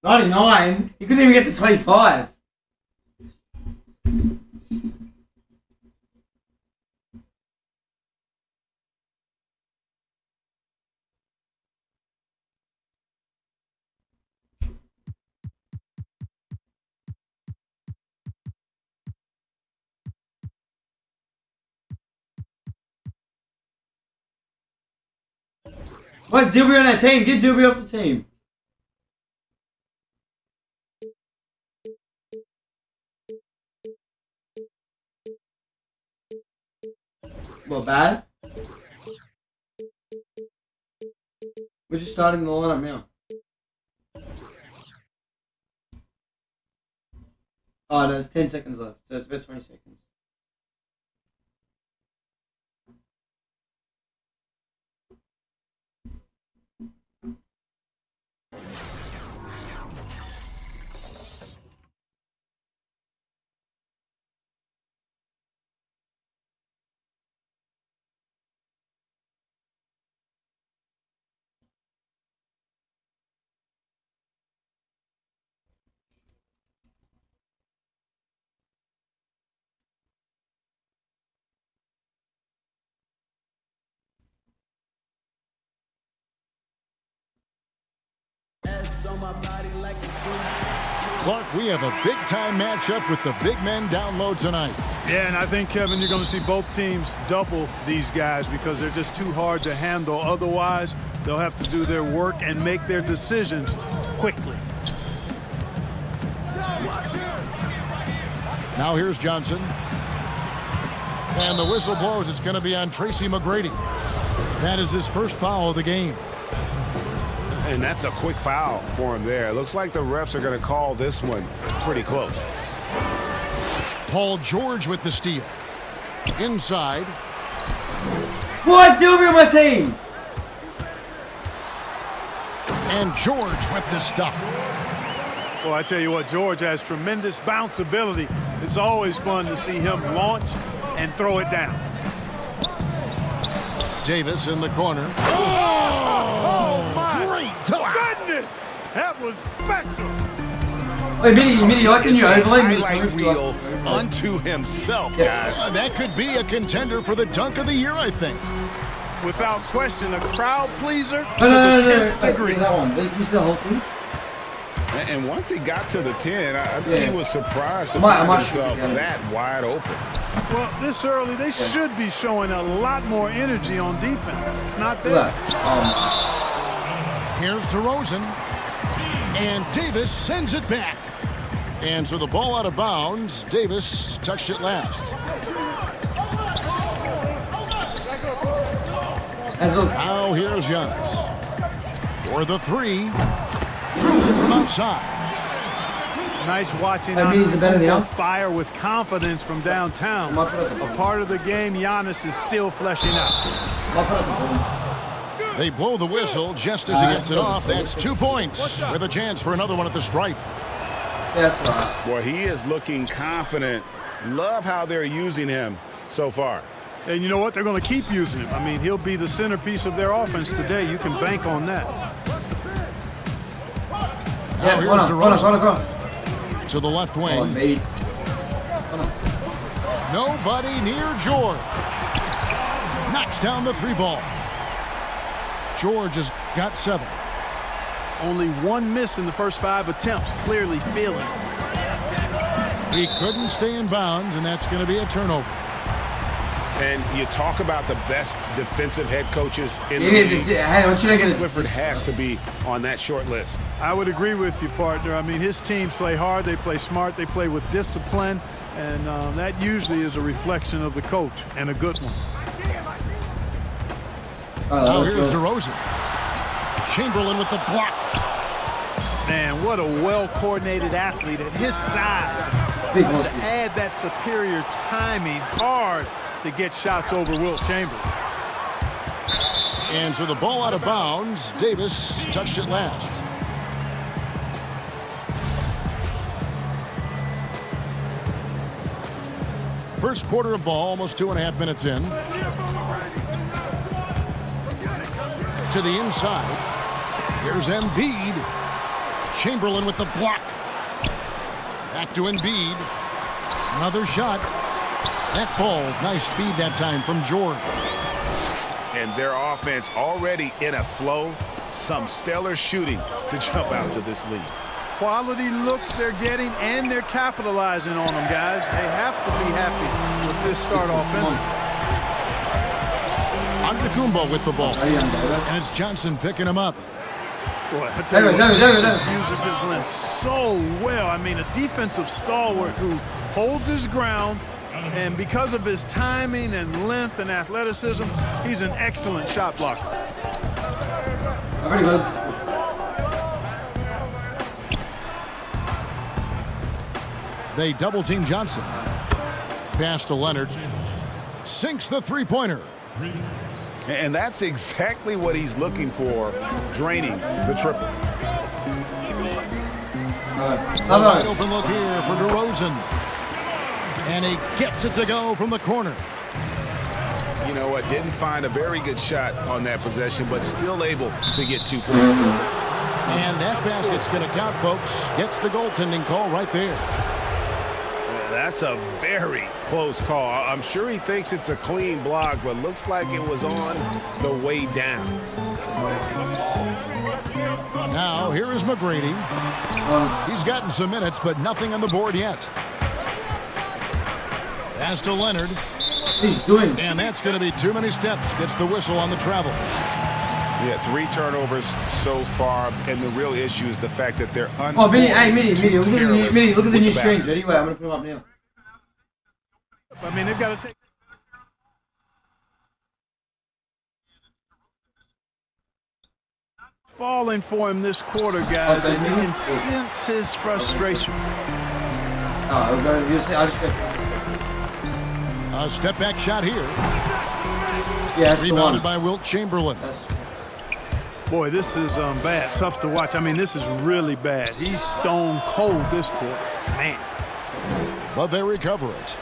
99? He couldn't even get to 25. Where's Dilby on that team? Get Dilby off the team. What, bad? We're just starting the lineup now. Oh, no, there's 10 seconds left, so it's about 20 seconds. Clark, we have a big-time matchup with the big men down low tonight. Yeah, and I think, Kevin, you're going to see both teams double these guys because they're just too hard to handle. Otherwise, they'll have to do their work and make their decisions quickly. Now here's Johnson. And the whistle blows. It's going to be on Tracy McGrady. That is his first foul of the game. And that's a quick foul for him there. It looks like the refs are going to call this one pretty close. Paul George with the steal. Inside. What's Dilby on my team? And George with the stuff. Well, I tell you what, George has tremendous bounce ability. It's always fun to see him launch and throw it down. Davis in the corner. Oh my great goodness! That was special. Wait, Mitty, you like the new overlay? Highlight reel unto himself, guys. That could be a contender for the dunk of the year, I think. Without question, a crowd pleaser No, to the no, 10th degree. That one. You see the whole thing? And once he got to the 10, I think he was surprised to I find might himself shoot, that wide open. Well, this early, they should be showing a lot more energy on defense. It's not there. Look at Here's DeRozan. And Davis sends it back. And so the ball out of bounds. Davis touched it last. Now here's Giannis. For the three. Drills it from outside. Nice watching That means a better deal. fire with confidence from downtown. A part of the game Giannis is still fleshing out. They blow the whistle just as he gets it off. That's 2 points with a chance for another one at the stripe. That's right. Boy, he is looking confident. Love how they're using him so far. And you know what? They're going to keep using him. I mean, he'll be the centerpiece of their offense today. You can bank on that. Now here's DeRozan to the left wing. Nobody near George. Knocks down the three ball. George has got 7. Only one miss in the first 5 attempts. Clearly feeling it. He couldn't stay in bounds, and that's going to be a turnover. And you talk about the best defensive head coaches in the league. Clifford has to be on that short list. I would agree with you, partner. I mean, his teams play hard, they play smart, they play with discipline, and that usually is a reflection of the coach, and a good one. Now here's DeRozan. Chamberlain with the block. Man, what a well-coordinated athlete at his size. To add that superior timing, hard to get shots over Wilt Chamberlain. And so the ball out of bounds. Davis touched it last. First quarter of ball, almost 2.5 minutes in. To the inside. Here's Embiid. Chamberlain with the block. Back to Embiid. Another shot. That falls. Nice speed that time from George. And their offense already in a flow. Some stellar shooting to jump out to this lead. Quality looks they're getting, and they're capitalizing on them, guys. They have to be happy with this start offensively. Antetokounmpo with the ball. And it's Johnson picking him up. Boy, I tell you what, this uses his length so well. I mean, a defensive stalwart who holds his ground, and because of his timing and length and athleticism, he's an excellent shot blocker. They double-team Johnson. Pass to Leonard. Sinks the three-pointer. And that's exactly what he's looking for, draining the triple. A wide open look here for DeRozan. And he gets it to go from the corner. You know what? Didn't find a very good shot on that possession, but still able to get 2 points. And that basket's going to count, folks. Gets the goaltending call right there. That's a very close call. I'm sure he thinks it's a clean block, but looks like it was on the way down. Now, here is McGrady. He's gotten some minutes, but nothing on the board yet. Pass to Leonard. He's doing. And that's going to be too many steps. Gets the whistle on the travel. Yeah, 3 turnovers so far, and the real issue is the fact that they're Oh, Vinny, hey, Vinny, look at the new screens. Ready? Wait, I'm going to put them up now. I mean, they've got to take. Falling for him this quarter, guys, and you can sense his frustration. Oh, you'll see. I'll just go. A step back shot here. Yeah, that's rebounded by Wilt Chamberlain. Boy, this is bad. Tough to watch. I mean, this is really bad. He's stone cold this quarter. Man. But they recover it.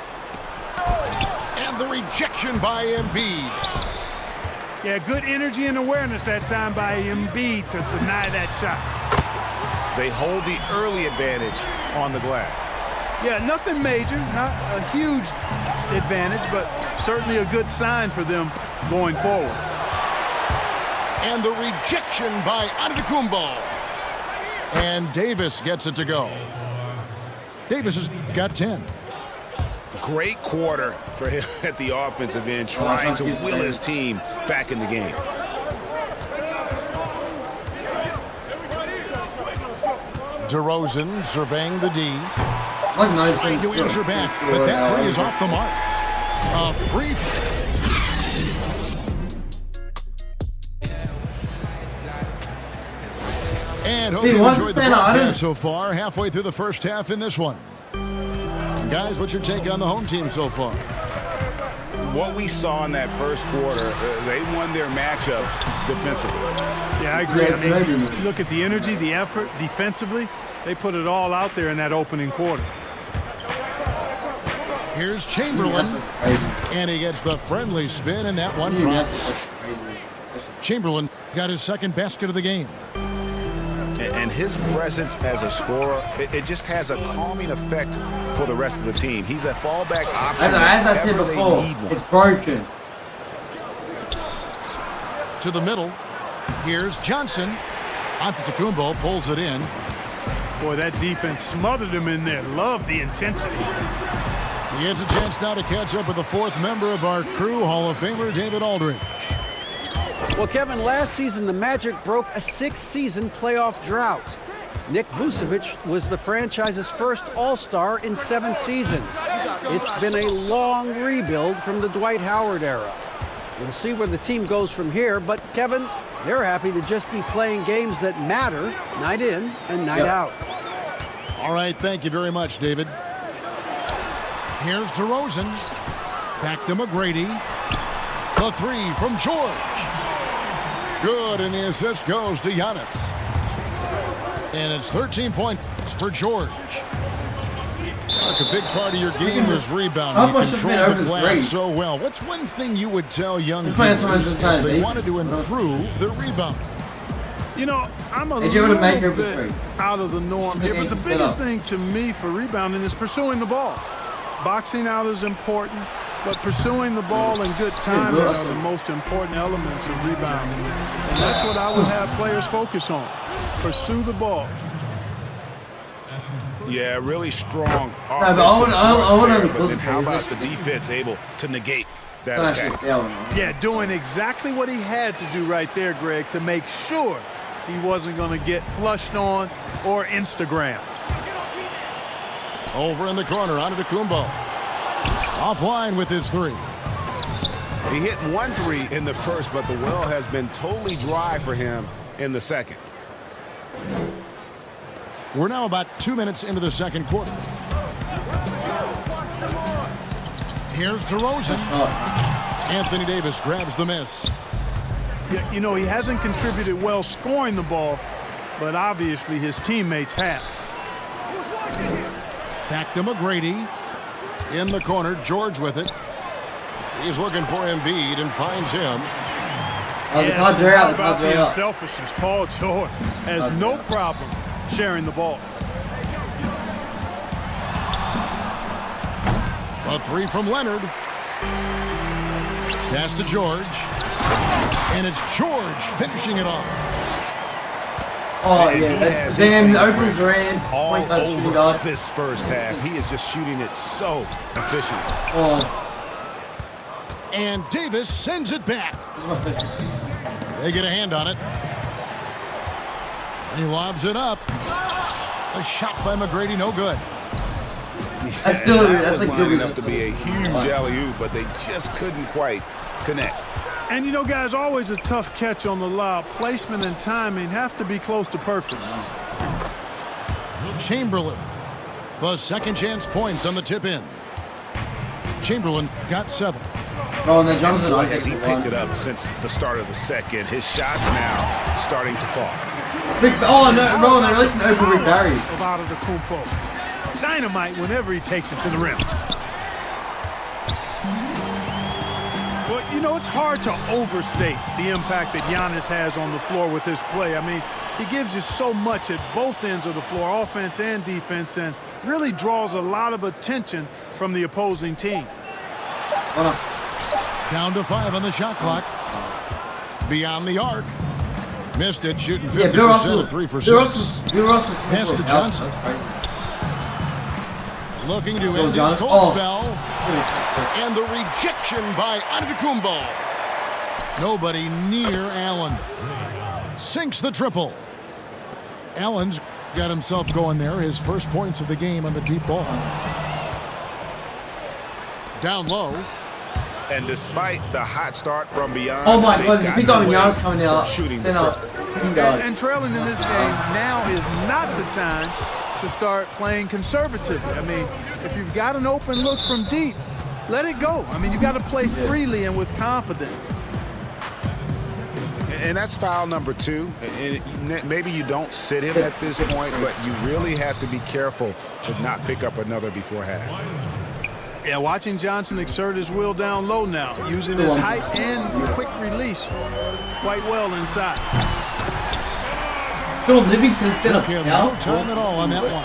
And the rejection by Embiid. Yeah, good energy and awareness that time by Embiid to deny that shot. They hold the early advantage on the glass. Yeah, nothing major, not a huge advantage, but certainly a good sign for them going forward. And the rejection by Antetokounmpo. And Davis gets it to go. Davis has got 10. Great quarter for him at the offensive end, trying to will his team back in the game. DeRozan surveying the D. Like trying to answer back, but that three is off the mark. A free. And hope you enjoyed the broadcast so far. Halfway through the first half in this one. Guys, what's your take on the home team so far? What we saw in that first quarter, they won their matchups defensively. Yeah, I agree. I mean, look at the energy, the effort defensively. They put it all out there in that opening quarter. Here's Chamberlain, and he gets the friendly spin, and that one drops. Chamberlain got his second basket of the game. And his presence as a scorer, it just has a calming effect for the rest of the team. He's a fallback option. As I said before, it's broken. To the middle. Here's Johnson. Antetokounmpo pulls it in. Boy, that defense smothered him in there. Love the intensity. He has a chance now to catch up with the fourth member of our crew, Hall of Famer David Aldridge. Well, Kevin, last season the Magic broke a 6-season playoff drought. Nick Vucevic was the franchise's first All-Star in 7 seasons. It's been a long rebuild from the Dwight Howard era. We'll see where the team goes from here, but Kevin, they're happy to just be playing games that matter night in and night out. All right, thank you very much, David. Here's DeRozan. Back to McGrady. The three from George. Good, and the assist goes to Giannis. And it's 13 points for George. Mark, a big part of your game is rebounding. You control the glass so well. What's one thing you would tell young players if they wanted to improve their rebounding? You know, I'm a Did you ever make her little bit out of the norm here, but the biggest thing to me for rebounding is pursuing the ball. Boxing out is important, but pursuing the ball and good timing are the most important elements of rebounding. And that's what I would have players focus on. Pursue the ball. Yeah, really strong I want to but how about the defense able to negate that attack? Yeah, doing exactly what he had to do right there, Greg, to make sure he wasn't going to get flushed on or Instagrammed. Over in the corner, Antetokounmpo. Offline with his three. He hit 1 3 in the first, but the well has been totally dry for him in the second. We're now about 2 minutes into the second quarter. Here's DeRozan. Anthony Davis grabs the miss. Yeah, you know, he hasn't contributed well scoring the ball, but obviously his teammates have. Back to McGrady. In the corner, George with it. He's looking for Embiid and finds him. Yes, how about the unselfishness? Paul George has no problem sharing the ball. A three from Leonard. Pass to George. And it's George finishing it off. Oh, yeah. Damn, open drain. All over this first half. He is just shooting it so efficient. Oh. And Davis sends it back. This is my first mistake. They get a hand on it. He lobs it up. A shot by McGrady, no good. That's still lining up to be a huge alley-oop, but they just couldn't quite connect. And you know, guys, always a tough catch on the lob. Placement and timing have to be close to perfect. Chamberlain. The second chance points on the tip in. Chamberlain got 7. Oh, and then Jonathan Isaac he picked it up since the start of the second. His shots now starting to fall. Oh, no, Rowan, they're releasing open Rick Barry. Of Antetokounmpo. Dynamite whenever he takes it to the rim. But, you know, it's hard to overstate the impact that Giannis has on the floor with his play. I mean, he gives you so much at both ends of the floor, offense and defense, and really draws a lot of attention from the opposing team. Down to 5 on the shot clock. Beyond the arc. Missed it, shooting 50% at 3 for 6. Pass to Johnson. Looking to end his cold spell. And the rejection by Antetokounmpo. Nobody near Allen. Sinks the triple. Allen's got himself going there. His first points of the game on the deep ball. Down low. And despite the hot start from beyond, oh my God, there's a big on Giannis coming out. Shooting and trailing in this game now is not the time to start playing conservatively. I mean, if you've got an open look from deep, let it go. I mean, you've got to play freely and with confidence. And that's foul number 2. And maybe you don't sit him at this point, but you really have to be careful to not pick up another before half. Yeah, watching Johnson exert his will down low now, using his height and quick release quite well inside. Phil Livingston set up no time at all on that one.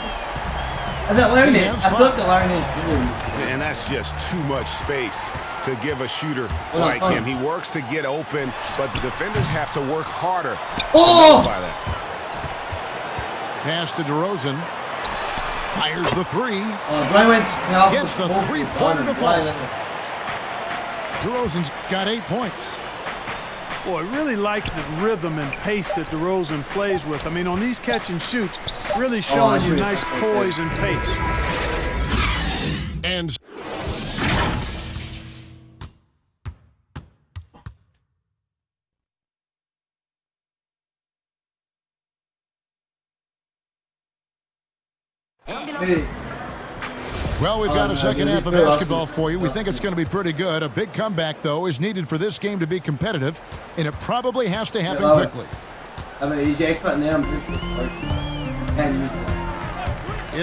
And that Larry, I feel like the Larry is good. And that's just too much space to give a shooter like him. He works to get open, but the defenders have to work harder to nullify that. Pass to DeRozan. Fires the 3. Gets the 3-pointer to fall. DeRozan's got 8 points. Boy, I really like the rhythm and pace that DeRozan plays with. I mean, on these catch and shoots, really showing you nice poise and pace. And well, we've got a second half of basketball for you. We think it's going to be pretty good. A big comeback, though, is needed for this game to be competitive, and it probably has to happen quickly. I mean, he's the expert now, I'm pretty sure.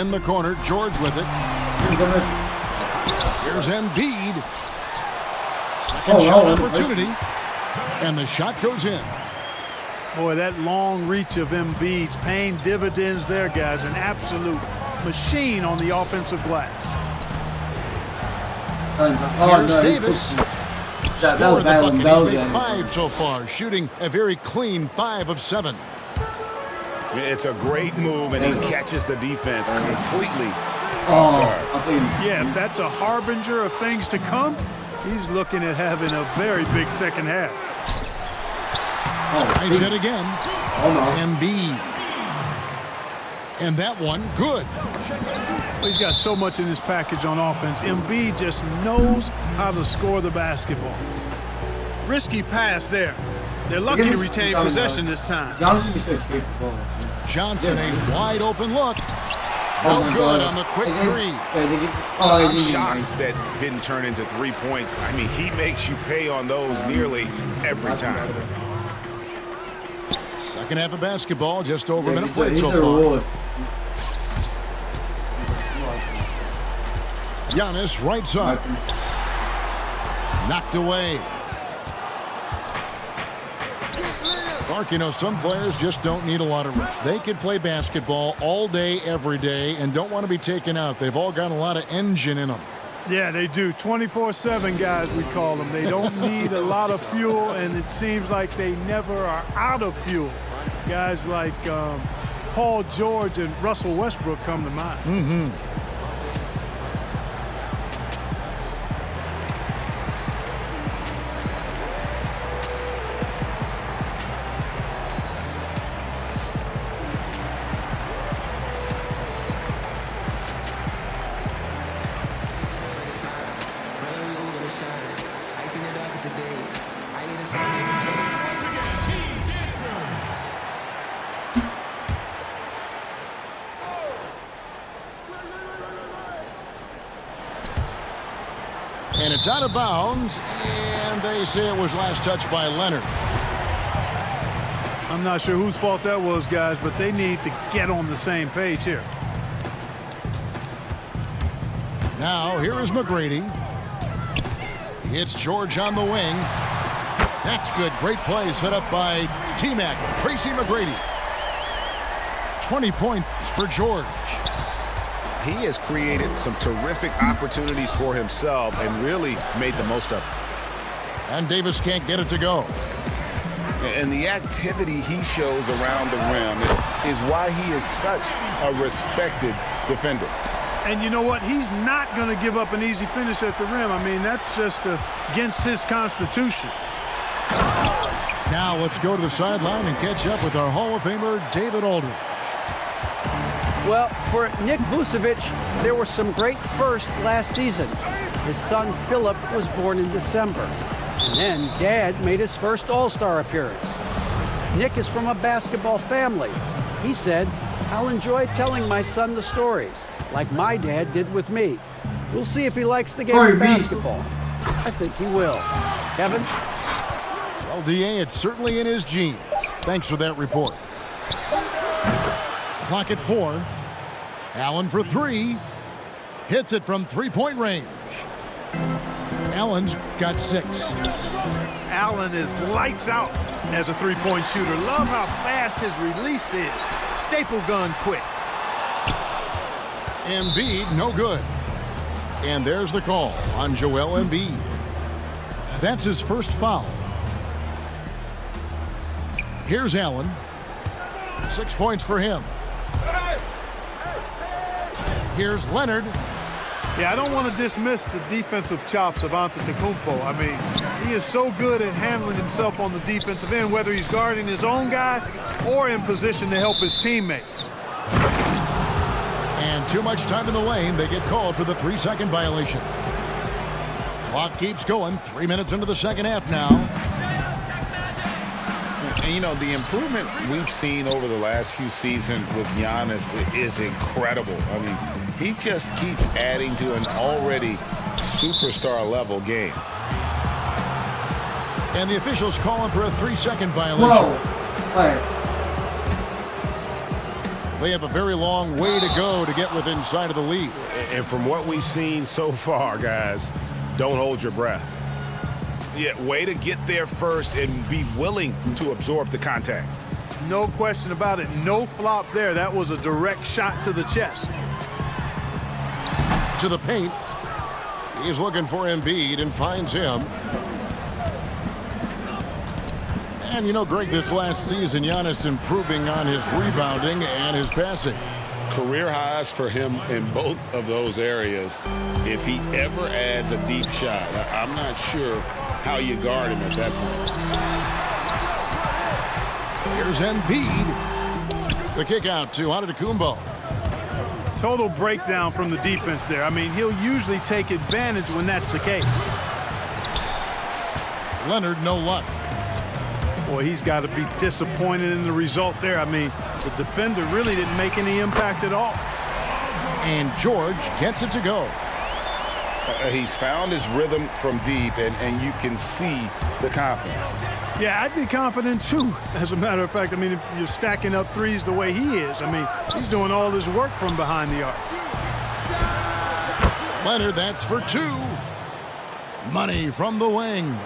In the corner, George with it. Here's Embiid. Second shot opportunity, and the shot goes in. Boy, that long reach of Embiid's paying dividends there, guys. An absolute machine on the offensive glass. Here's Davis. That was bad. He's made 5 so far, shooting a very clean 5 of 7. It's a great move, and he catches the defense completely. Yeah, if that's a harbinger of things to come, he's looking at having a very big second half. Nice hit again. Embiid. And that one, good. He's got so much in his package on offense. Embiid just knows how to score the basketball. Risky pass there. They're lucky to retain possession this time. Johnson, a wide open look. No good on the quick 3. I'm shocked that didn't turn into 3 points. I mean, he makes you pay on those nearly every time. Second half of basketball, just over a minute played so far. Giannis, right side. Knocked away. Clark, you know, some players just don't need a lot of rest. They could play basketball all day, every day, and don't want to be taken out. They've all got a lot of engine in them. Yeah, they do. 24/7 guys, we call them. They don't need a lot of fuel, and it seems like they never are out of fuel. Guys like Paul George and Russell Westbrook come to mind. And it's out of bounds, and they say it was last touched by Leonard. I'm not sure whose fault that was, guys, but they need to get on the same page here. Now, here is McGrady. Hits George on the wing. That's good. Great play set up by T-Mac, Tracy McGrady. 20 points for George. He has created some terrific opportunities for himself and really made the most of it. And Davis can't get it to go. And the activity he shows around the rim is why he is such a respected defender. And you know what? He's not going to give up an easy finish at the rim. I mean, that's just against his constitution. Now let's go to the sideline and catch up with our Hall of Famer, David Aldridge. Well, for Nick Vucevic, there were some great firsts last season. His son, Philip, was born in December. And then Dad made his first All-Star appearance. Nick is from a basketball family. He said, "I'll enjoy telling my son the stories, like my dad did with me. We'll see if he likes the game of basketball." I think he will. Kevin? Well, D.A., it's certainly in his genes. Thanks for that report. Clock at 4. Allen for 3. Hits it from three-point range. Allen's got 6. Allen is lights out as a three-point shooter. Love how fast his release is. Staple gun quick. Embiid, no good. And there's the call on Joel Embiid. That's his first foul. Here's Allen. 6 points for him. Here's Leonard. Yeah, I don't want to dismiss the defensive chops of Antetokounmpo. I mean, he is so good at handling himself on the defensive end, whether he's guarding his own guy or in position to help his teammates. And too much time in the lane. They get called for the 3-second violation. Clock keeps going. 3 minutes into the second half now. And, you know, the improvement we've seen over the last few seasons with Giannis is incredible. I mean, he just keeps adding to an already superstar-level game. And the officials calling for a 3-second violation. They have a very long way to go to get within sight of the lead. And from what we've seen so far, guys, don't hold your breath. Yeah, way to get there first and be willing to absorb the contact. No question about it. No flop there. That was a direct shot to the chest. To the paint. He's looking for Embiid and finds him. And you know, Greg, this last season, Giannis improving on his rebounding and his passing. Career highs for him in both of those areas. If he ever adds a deep shot, I'm not sure how you guard him at that point. Here's Embiid. The kick out to Antetokounmpo. Total breakdown from the defense there. I mean, he'll usually take advantage when that's the case. Leonard, no luck. Boy, he's got to be disappointed in the result there. I mean, the defender really didn't make any impact at all. And George gets it to go. He's found his rhythm from deep, and you can see the confidence. Yeah, I'd be confident too. As a matter of fact, I mean, if you're stacking up threes the way he is, I mean, he's doing all his work from behind the arc. Leonard, that's for two. Money from the wing.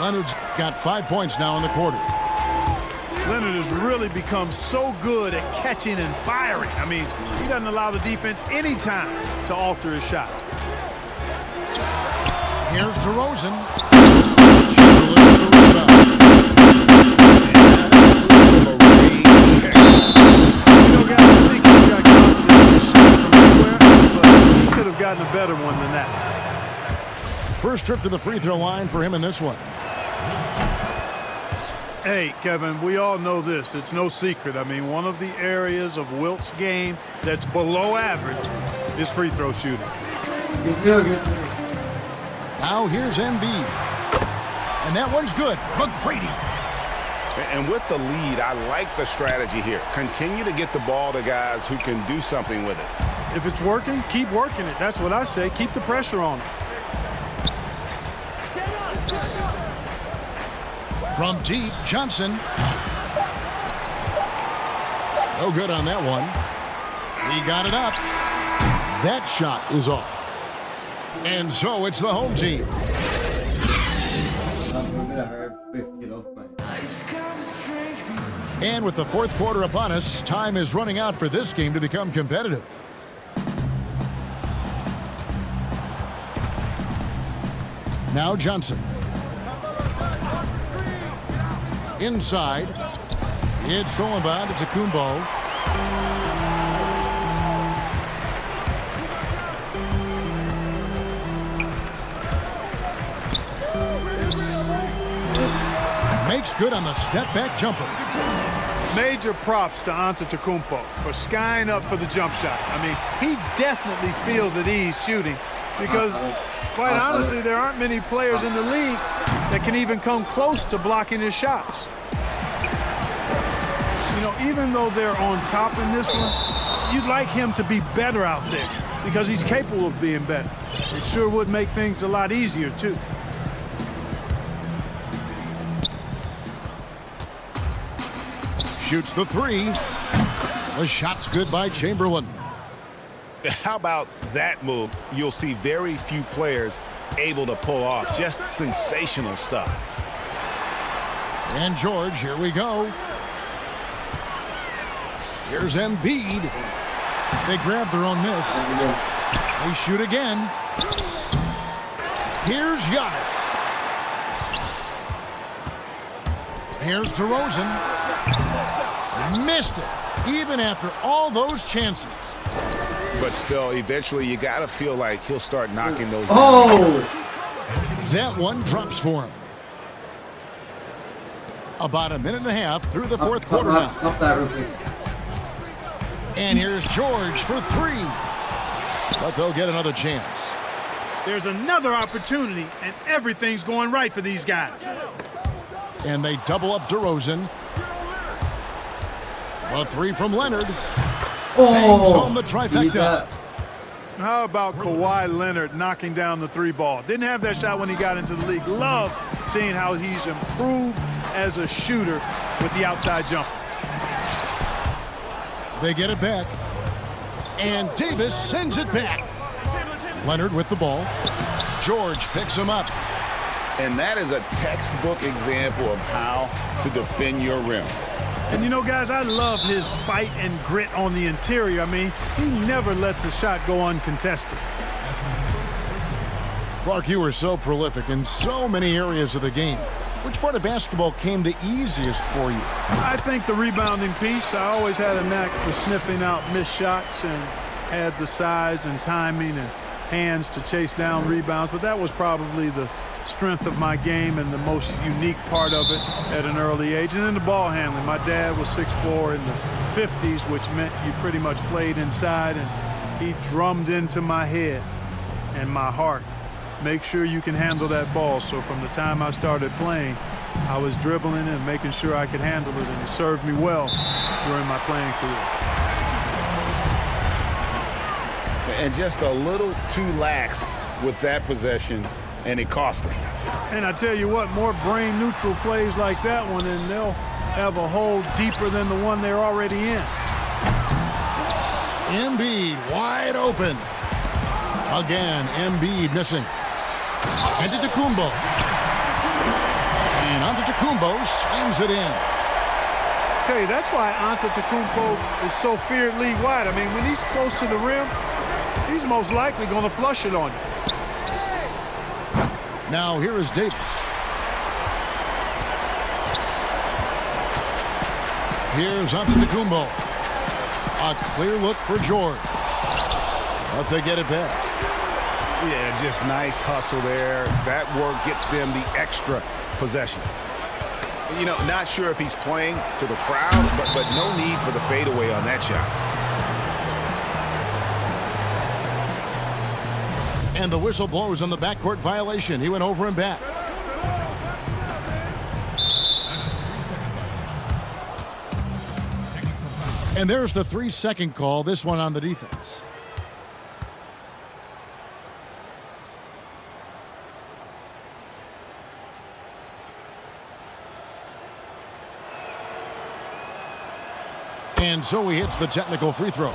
Leonard's got 5 points now in the quarter. Leonard has really become so good at catching and firing. I mean, he doesn't allow the defense any time to alter his shot. Here's DeRozan. I think he's got confidence in his shot from anywhere, but he could have gotten a better one than that. First trip to the free throw line for him in this one. Hey, Kevin, we all know this. It's no secret. I mean, one of the areas of Wilt's game that's below average is free throw shooting. Now here's Embiid. And that one's good. McGrady. And with the lead, I like the strategy here. Continue to get the ball to guys who can do something with it. If it's working, keep working it. That's what I say. Keep the pressure on it. From deep, Johnson. No good on that one. He got it up. That shot is off. And so it's the home team. And with the fourth quarter upon us, time is running out for this game to become competitive. Now Johnson. Inside. It's thrown by to Antetokounmpo. Makes good on the step-back jumper. Major props to Antetokounmpo for skying up for the jump shot. I mean, he definitely feels at ease shooting because, quite honestly, there aren't many players in the league that can even come close to blocking his shots. You know, even though they're on top in this one, you'd like him to be better out there because he's capable of being better. It sure would make things a lot easier, too. Shoots the three. The shot's good by Chamberlain. How about that move? You'll see very few players able to pull off. Just sensational stuff. And George, here we go. Here's Embiid. They grab their own miss. They shoot again. Here's Giannis. Here's DeRozan. Missed it, even after all those chances. But still, eventually, you got to feel like he'll start knocking those down. Oh! That one drops for him. About a minute and a half through the fourth quarter now. Stop that real quick. And here's George for three. But they'll get another chance. There's another opportunity, and everything's going right for these guys. And they double up DeRozan. A three from Leonard. Bangs home the trifecta. How about Kawhi Leonard knocking down the three ball? Didn't have that shot when he got into the league. Love seeing how he's improved as a shooter with the outside jumper. They get it back. And Davis sends it back. Leonard with the ball. George picks him up. And that is a textbook example of how to defend your rim. And, you know, guys, I love his fight and grit on the interior. I mean, he never lets a shot go uncontested. Clark, you were so prolific in so many areas of the game. Which part of basketball came the easiest for you? I think the rebounding piece. I always had a knack for sniffing out missed shots and had the size and timing and hands to chase down rebounds. But that was probably the strength of my game and the most unique part of it at an early age. And then the ball handling. My dad was 6'4" in the 50s, which meant you pretty much played inside, and he drummed into my head and my heart, make sure you can handle that ball. So from the time I started playing, I was dribbling and making sure I could handle it, and it served me well during my playing career. And just a little too lax with that possession, and it cost him. And I tell you what, more brain-neutral plays like that one, and they'll have a hole deeper than the one they're already in. Embiid wide open. Again, Embiid missing. Antetokounmpo. And Antetokounmpo slams it in. I tell you, that's why Antetokounmpo is so feared league-wide. I mean, when he's close to the rim, he's most likely going to flush it on you. Now here is Davis. Here's Antetokounmpo. A clear look for George. But they get it back. Yeah, just nice hustle there. That work gets them the extra possession. You know, not sure if he's playing to the crowd, but no need for the fadeaway on that shot. And the whistle blows on the backcourt violation. He went over and back. And there's the 3-second call, this one on the defense. And so he hits the technical free throw.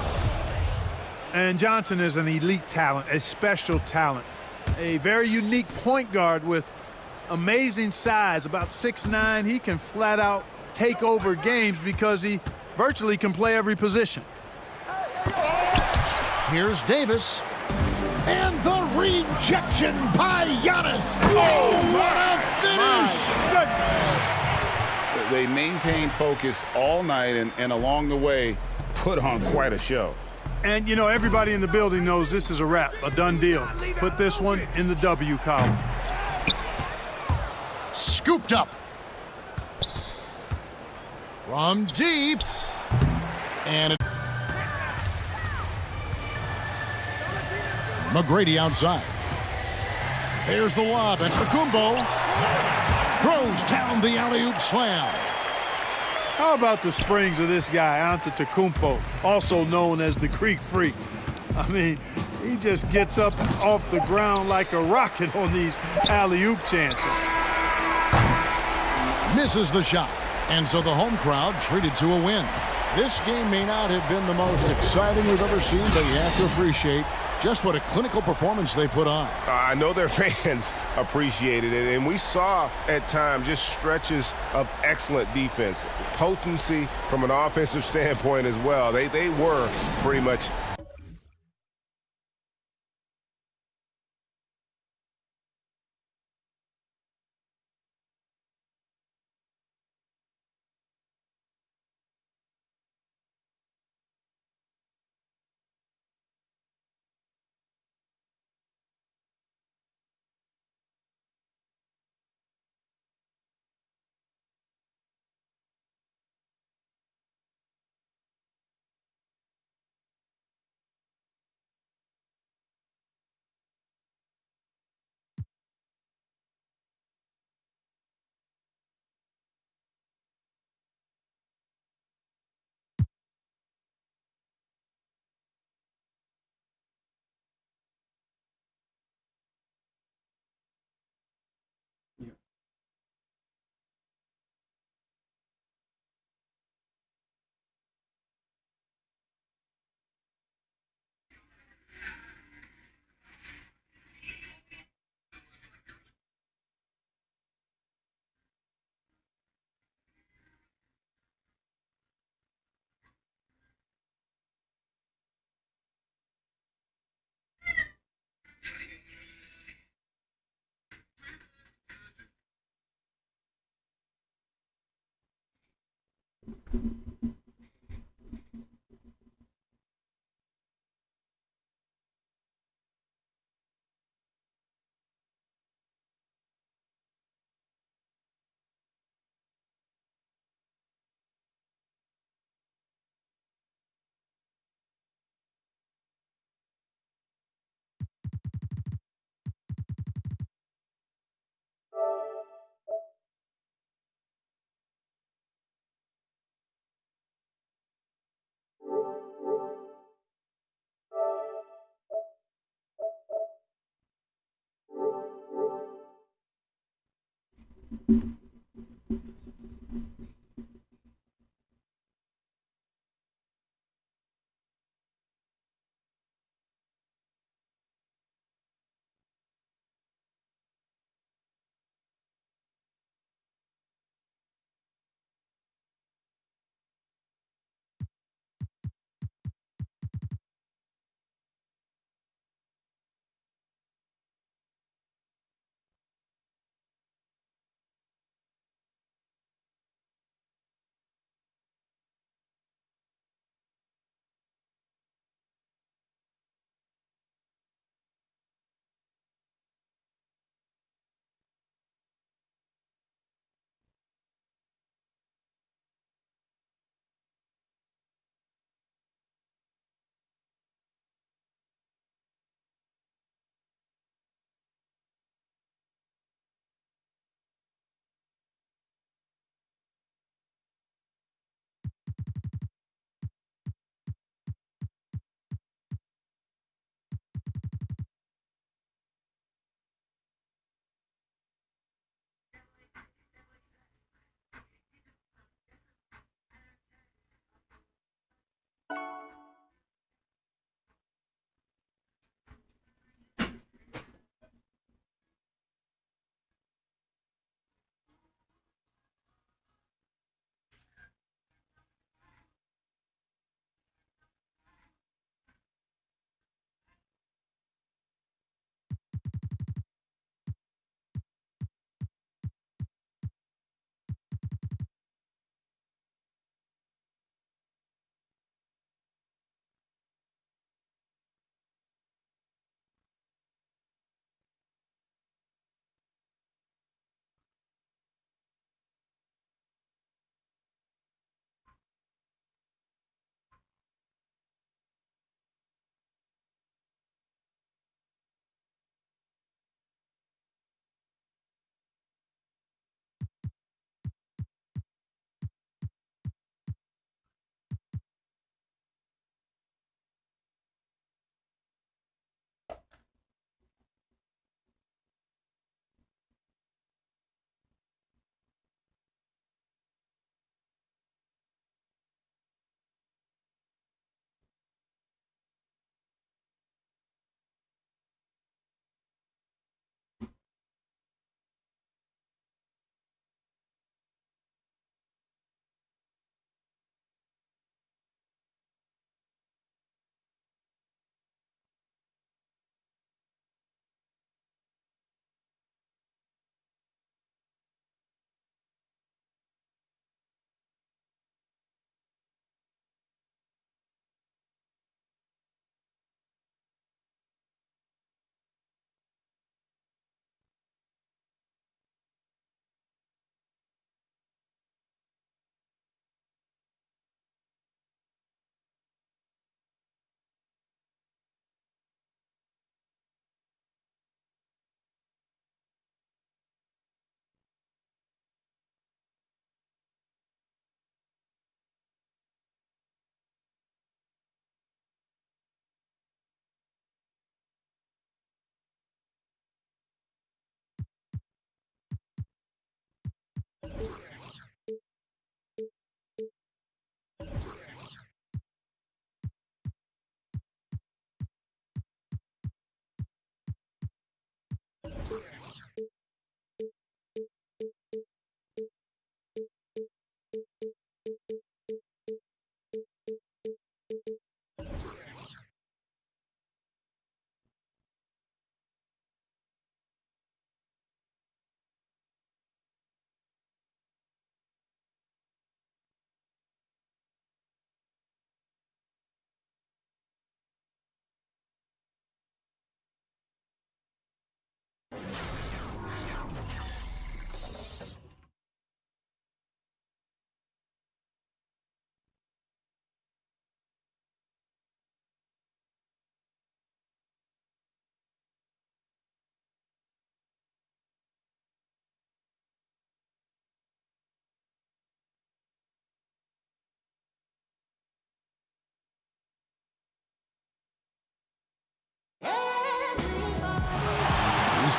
And Johnson is an elite talent, a special talent, a very unique point guard with amazing size, about 6'9". He can flat out take over games because he virtually can play every position. Here's Davis. And the rejection by Giannis. Oh, what a finish! They maintained focus all night and along the way put on quite a show. And, you know, everybody in the building knows this is a wrap, a done deal. Put this one in the W column. Scooped up. From deep. And McGrady outside. There's the lob, and Antetokounmpo throws down the alley-oop slam. How about the springs of this guy, Antetokounmpo, also known as the Greek Freak? I mean, he just gets up off the ground like a rocket on these alley-oop chances. Misses the shot, and so the home crowd treated to a win. This game may not have been the most exciting we've ever seen, but you have to appreciate just what a clinical performance they put on. I know their fans appreciated it, and we saw at times just stretches of excellent defense, potency from an offensive standpoint as well. They were pretty much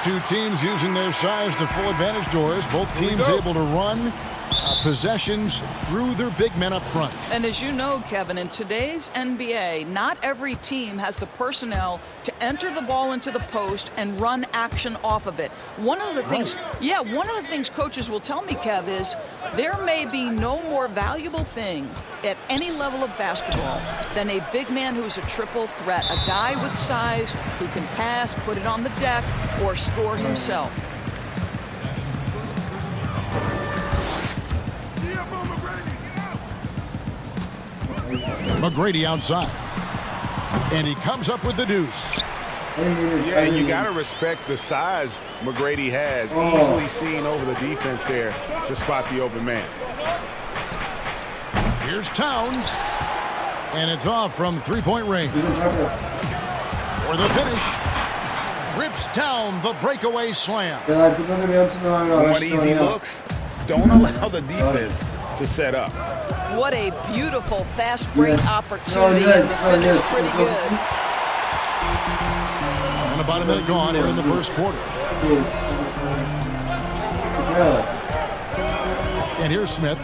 two teams using their size to full advantage, Doris. Both teams able to run possessions through their big men up front. And as you know, Kevin, in today's NBA, not every team has the personnel to enter the ball into the post and run action off of it. One of the things coaches will tell me, Kev, is there may be no more valuable thing at any level of basketball than a big man who's a triple threat, a guy with size who can pass, put it on the deck, or score himself. McGrady outside. And he comes up with the deuce. Yeah, and you got to respect the size McGrady has. Easily seen over the defense there to spot the open man. Here's Towns. And it's off from three-point range. For the finish. Rips down the breakaway slam. One easy looks. Don't allow the defense to set up. What a beautiful fast break opportunity. And the finish pretty good. And about a minute gone here in the first quarter. And here's Smith.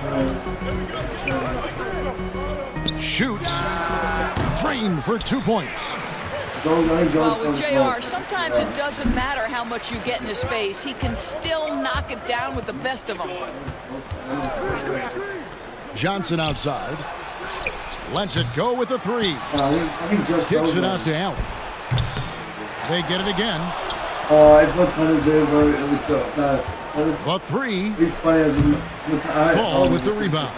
Shoots. Drained for 2 points. Well, with JR, sometimes it doesn't matter how much you get in his face. He can still knock it down with the best of them. Johnson outside. Lets it go with the three. Kicks it out to Allen. They get it again. The three. Fall with the rebound.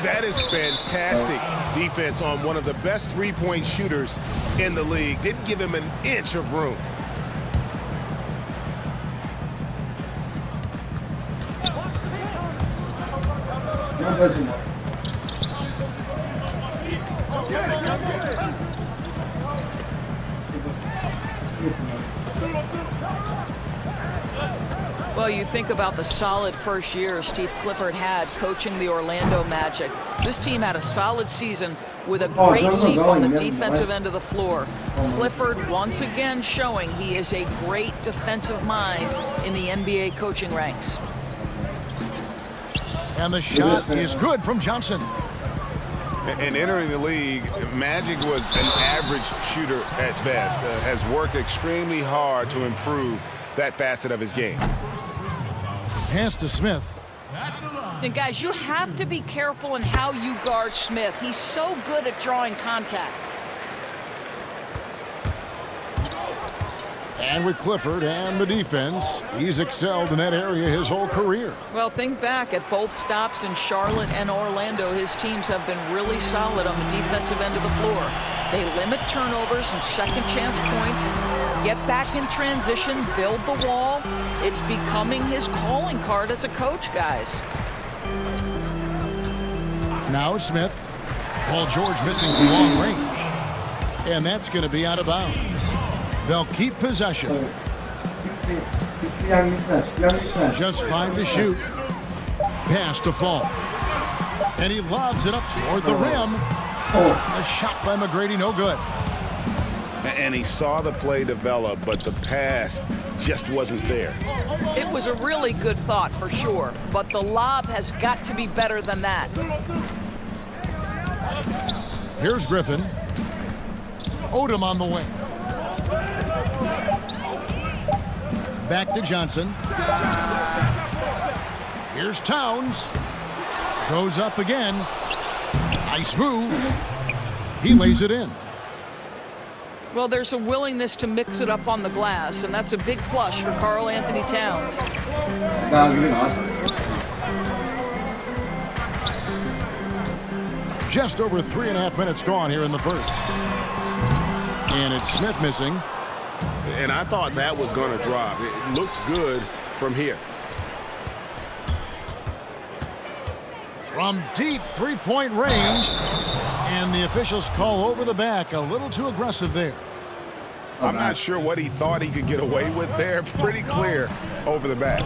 That is fantastic defense on one of the best three-point shooters in the league. Didn't give him an inch of room. Well, you think about the solid first year Steve Clifford had coaching the Orlando Magic. This team had a solid season with a great leap on the defensive end of the floor. Clifford once again showing he is a great defensive mind in the NBA coaching ranks. And the shot is good from Johnson. And entering the league, Magic was an average shooter at best. Has worked extremely hard to improve that facet of his game. Pass to Smith. And guys, you have to be careful in how you guard Smith. He's so good at drawing contact. And with Clifford and the defense, he's excelled in that area his whole career. Well, think back at both stops in Charlotte and Orlando. His teams have been really solid on the defensive end of the floor. They limit turnovers and second chance points, get back in transition, build the wall. It's becoming his calling card as a coach, guys. Now Smith. Paul George missing from long range. And that's going to be out of bounds. They'll keep possession. Just 5 to shoot. Pass to Fall. And he lobs it up toward the rim. A shot by McGrady, no good. And he saw the play develop, but the pass just wasn't there. It was a really good thought for sure, but the lob has got to be better than that. Here's Griffin. Odom on the wing. Back to Johnson. Here's Towns. Goes up again. Nice move. He lays it in. Well, there's a willingness to mix it up on the glass, and that's a big plus for Karl Anthony Towns. That was awesome. Just over 3.5 minutes gone here in the first. And it's Smith missing. And I thought that was going to drop. It looked good from here. From deep three-point range. And the officials call over the back. A little too aggressive there. I'm not sure what he thought he could get away with there. Pretty clear over the back.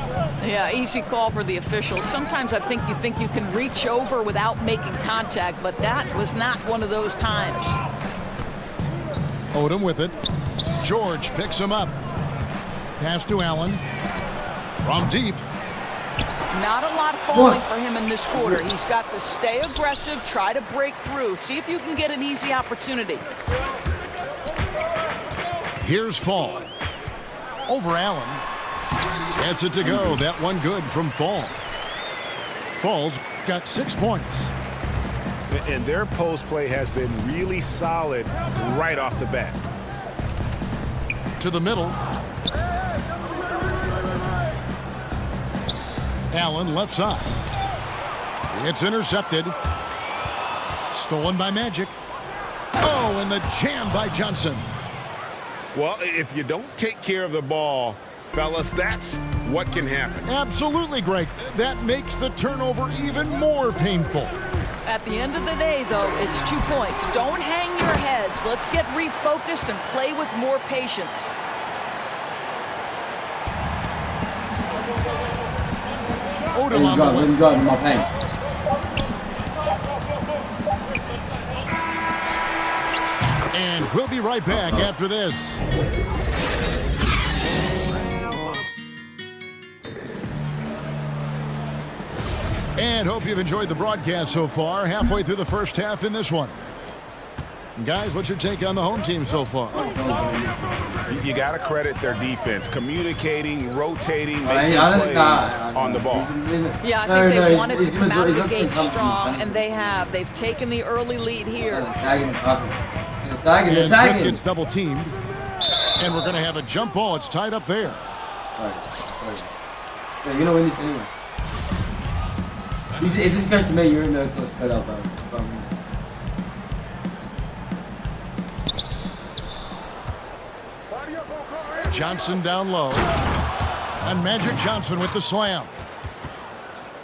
Yeah, easy call for the officials. Sometimes I think you can reach over without making contact, but that was not one of those times. Odom with it. George picks him up. Pass to Allen. From deep. Not a lot falling for him in this quarter. He's got to stay aggressive, try to break through. See if you can get an easy opportunity. Here's Fall. Over Allen. Gets it to go. That one good from Fall. Fall's got 6 points. And their post play has been really solid right off the bat. To the middle. Allen left side. It's intercepted. Stolen by Magic. Oh, and the jam by Johnson. Well, if you don't take care of the ball, fellas, that's what can happen. Absolutely, Greg. That makes the turnover even more painful. At the end of the day, though, it's 2 points. Don't hang your heads. Let's get refocused and play with more patience. Odom on my paint. And we'll be right back after this. And hope you've enjoyed the broadcast so far. Halfway through the first half in this one. Guys, what's your take on the home team so far? You got to credit their defense, communicating, rotating, making plays on the ball. Yeah, I think they wanted to come out of the gate strong, and they have. They've taken the early lead here. And Smith gets double teamed, and we're going to have a jump ball. It's tied up there. Yeah, you're gonna win this anyway. If this goes to me, you're gonna know it's going straight up, bro. Johnson down low. And Magic Johnson with the slam.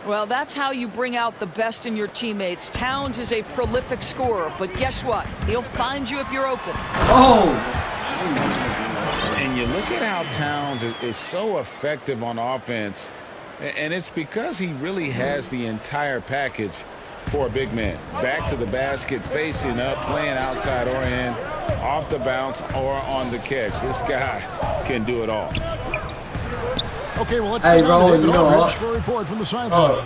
Well, that's how you bring out the best in your teammates. Towns is a prolific scorer, but guess what? He'll find you if you're open. Oh! And you look at how Towns is so effective on offense, and it's because he really has the entire package for a big man. Back to the basket, facing up, playing outside or in, off the bounce or on the catch. This guy can do it all. Okay, well, let's get on to David Aldridge for a report from the sideline.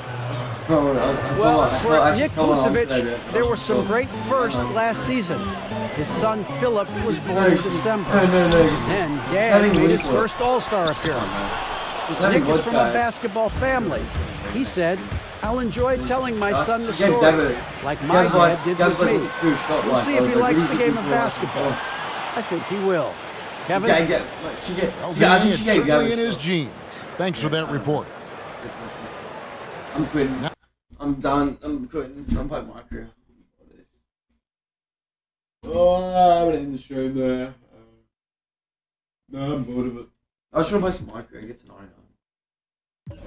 Well, for Nick Vucevic, there were some great firsts last season. His son Philip was born in December. And Dad made his first All-Star appearance. Nick is from a basketball family. He said, "I'll enjoy telling my son the stories, like my dad did with me. We'll see if he likes the game of basketball. I think he will." Kevin? I think it's certainly in his genes. Thanks for that report. I'm quitting. I'm done. I'm quitting. I'm playing my career. Oh, I'm gonna end the stream there. No, I'm bored of it. I was trying to play some my career and get to 99.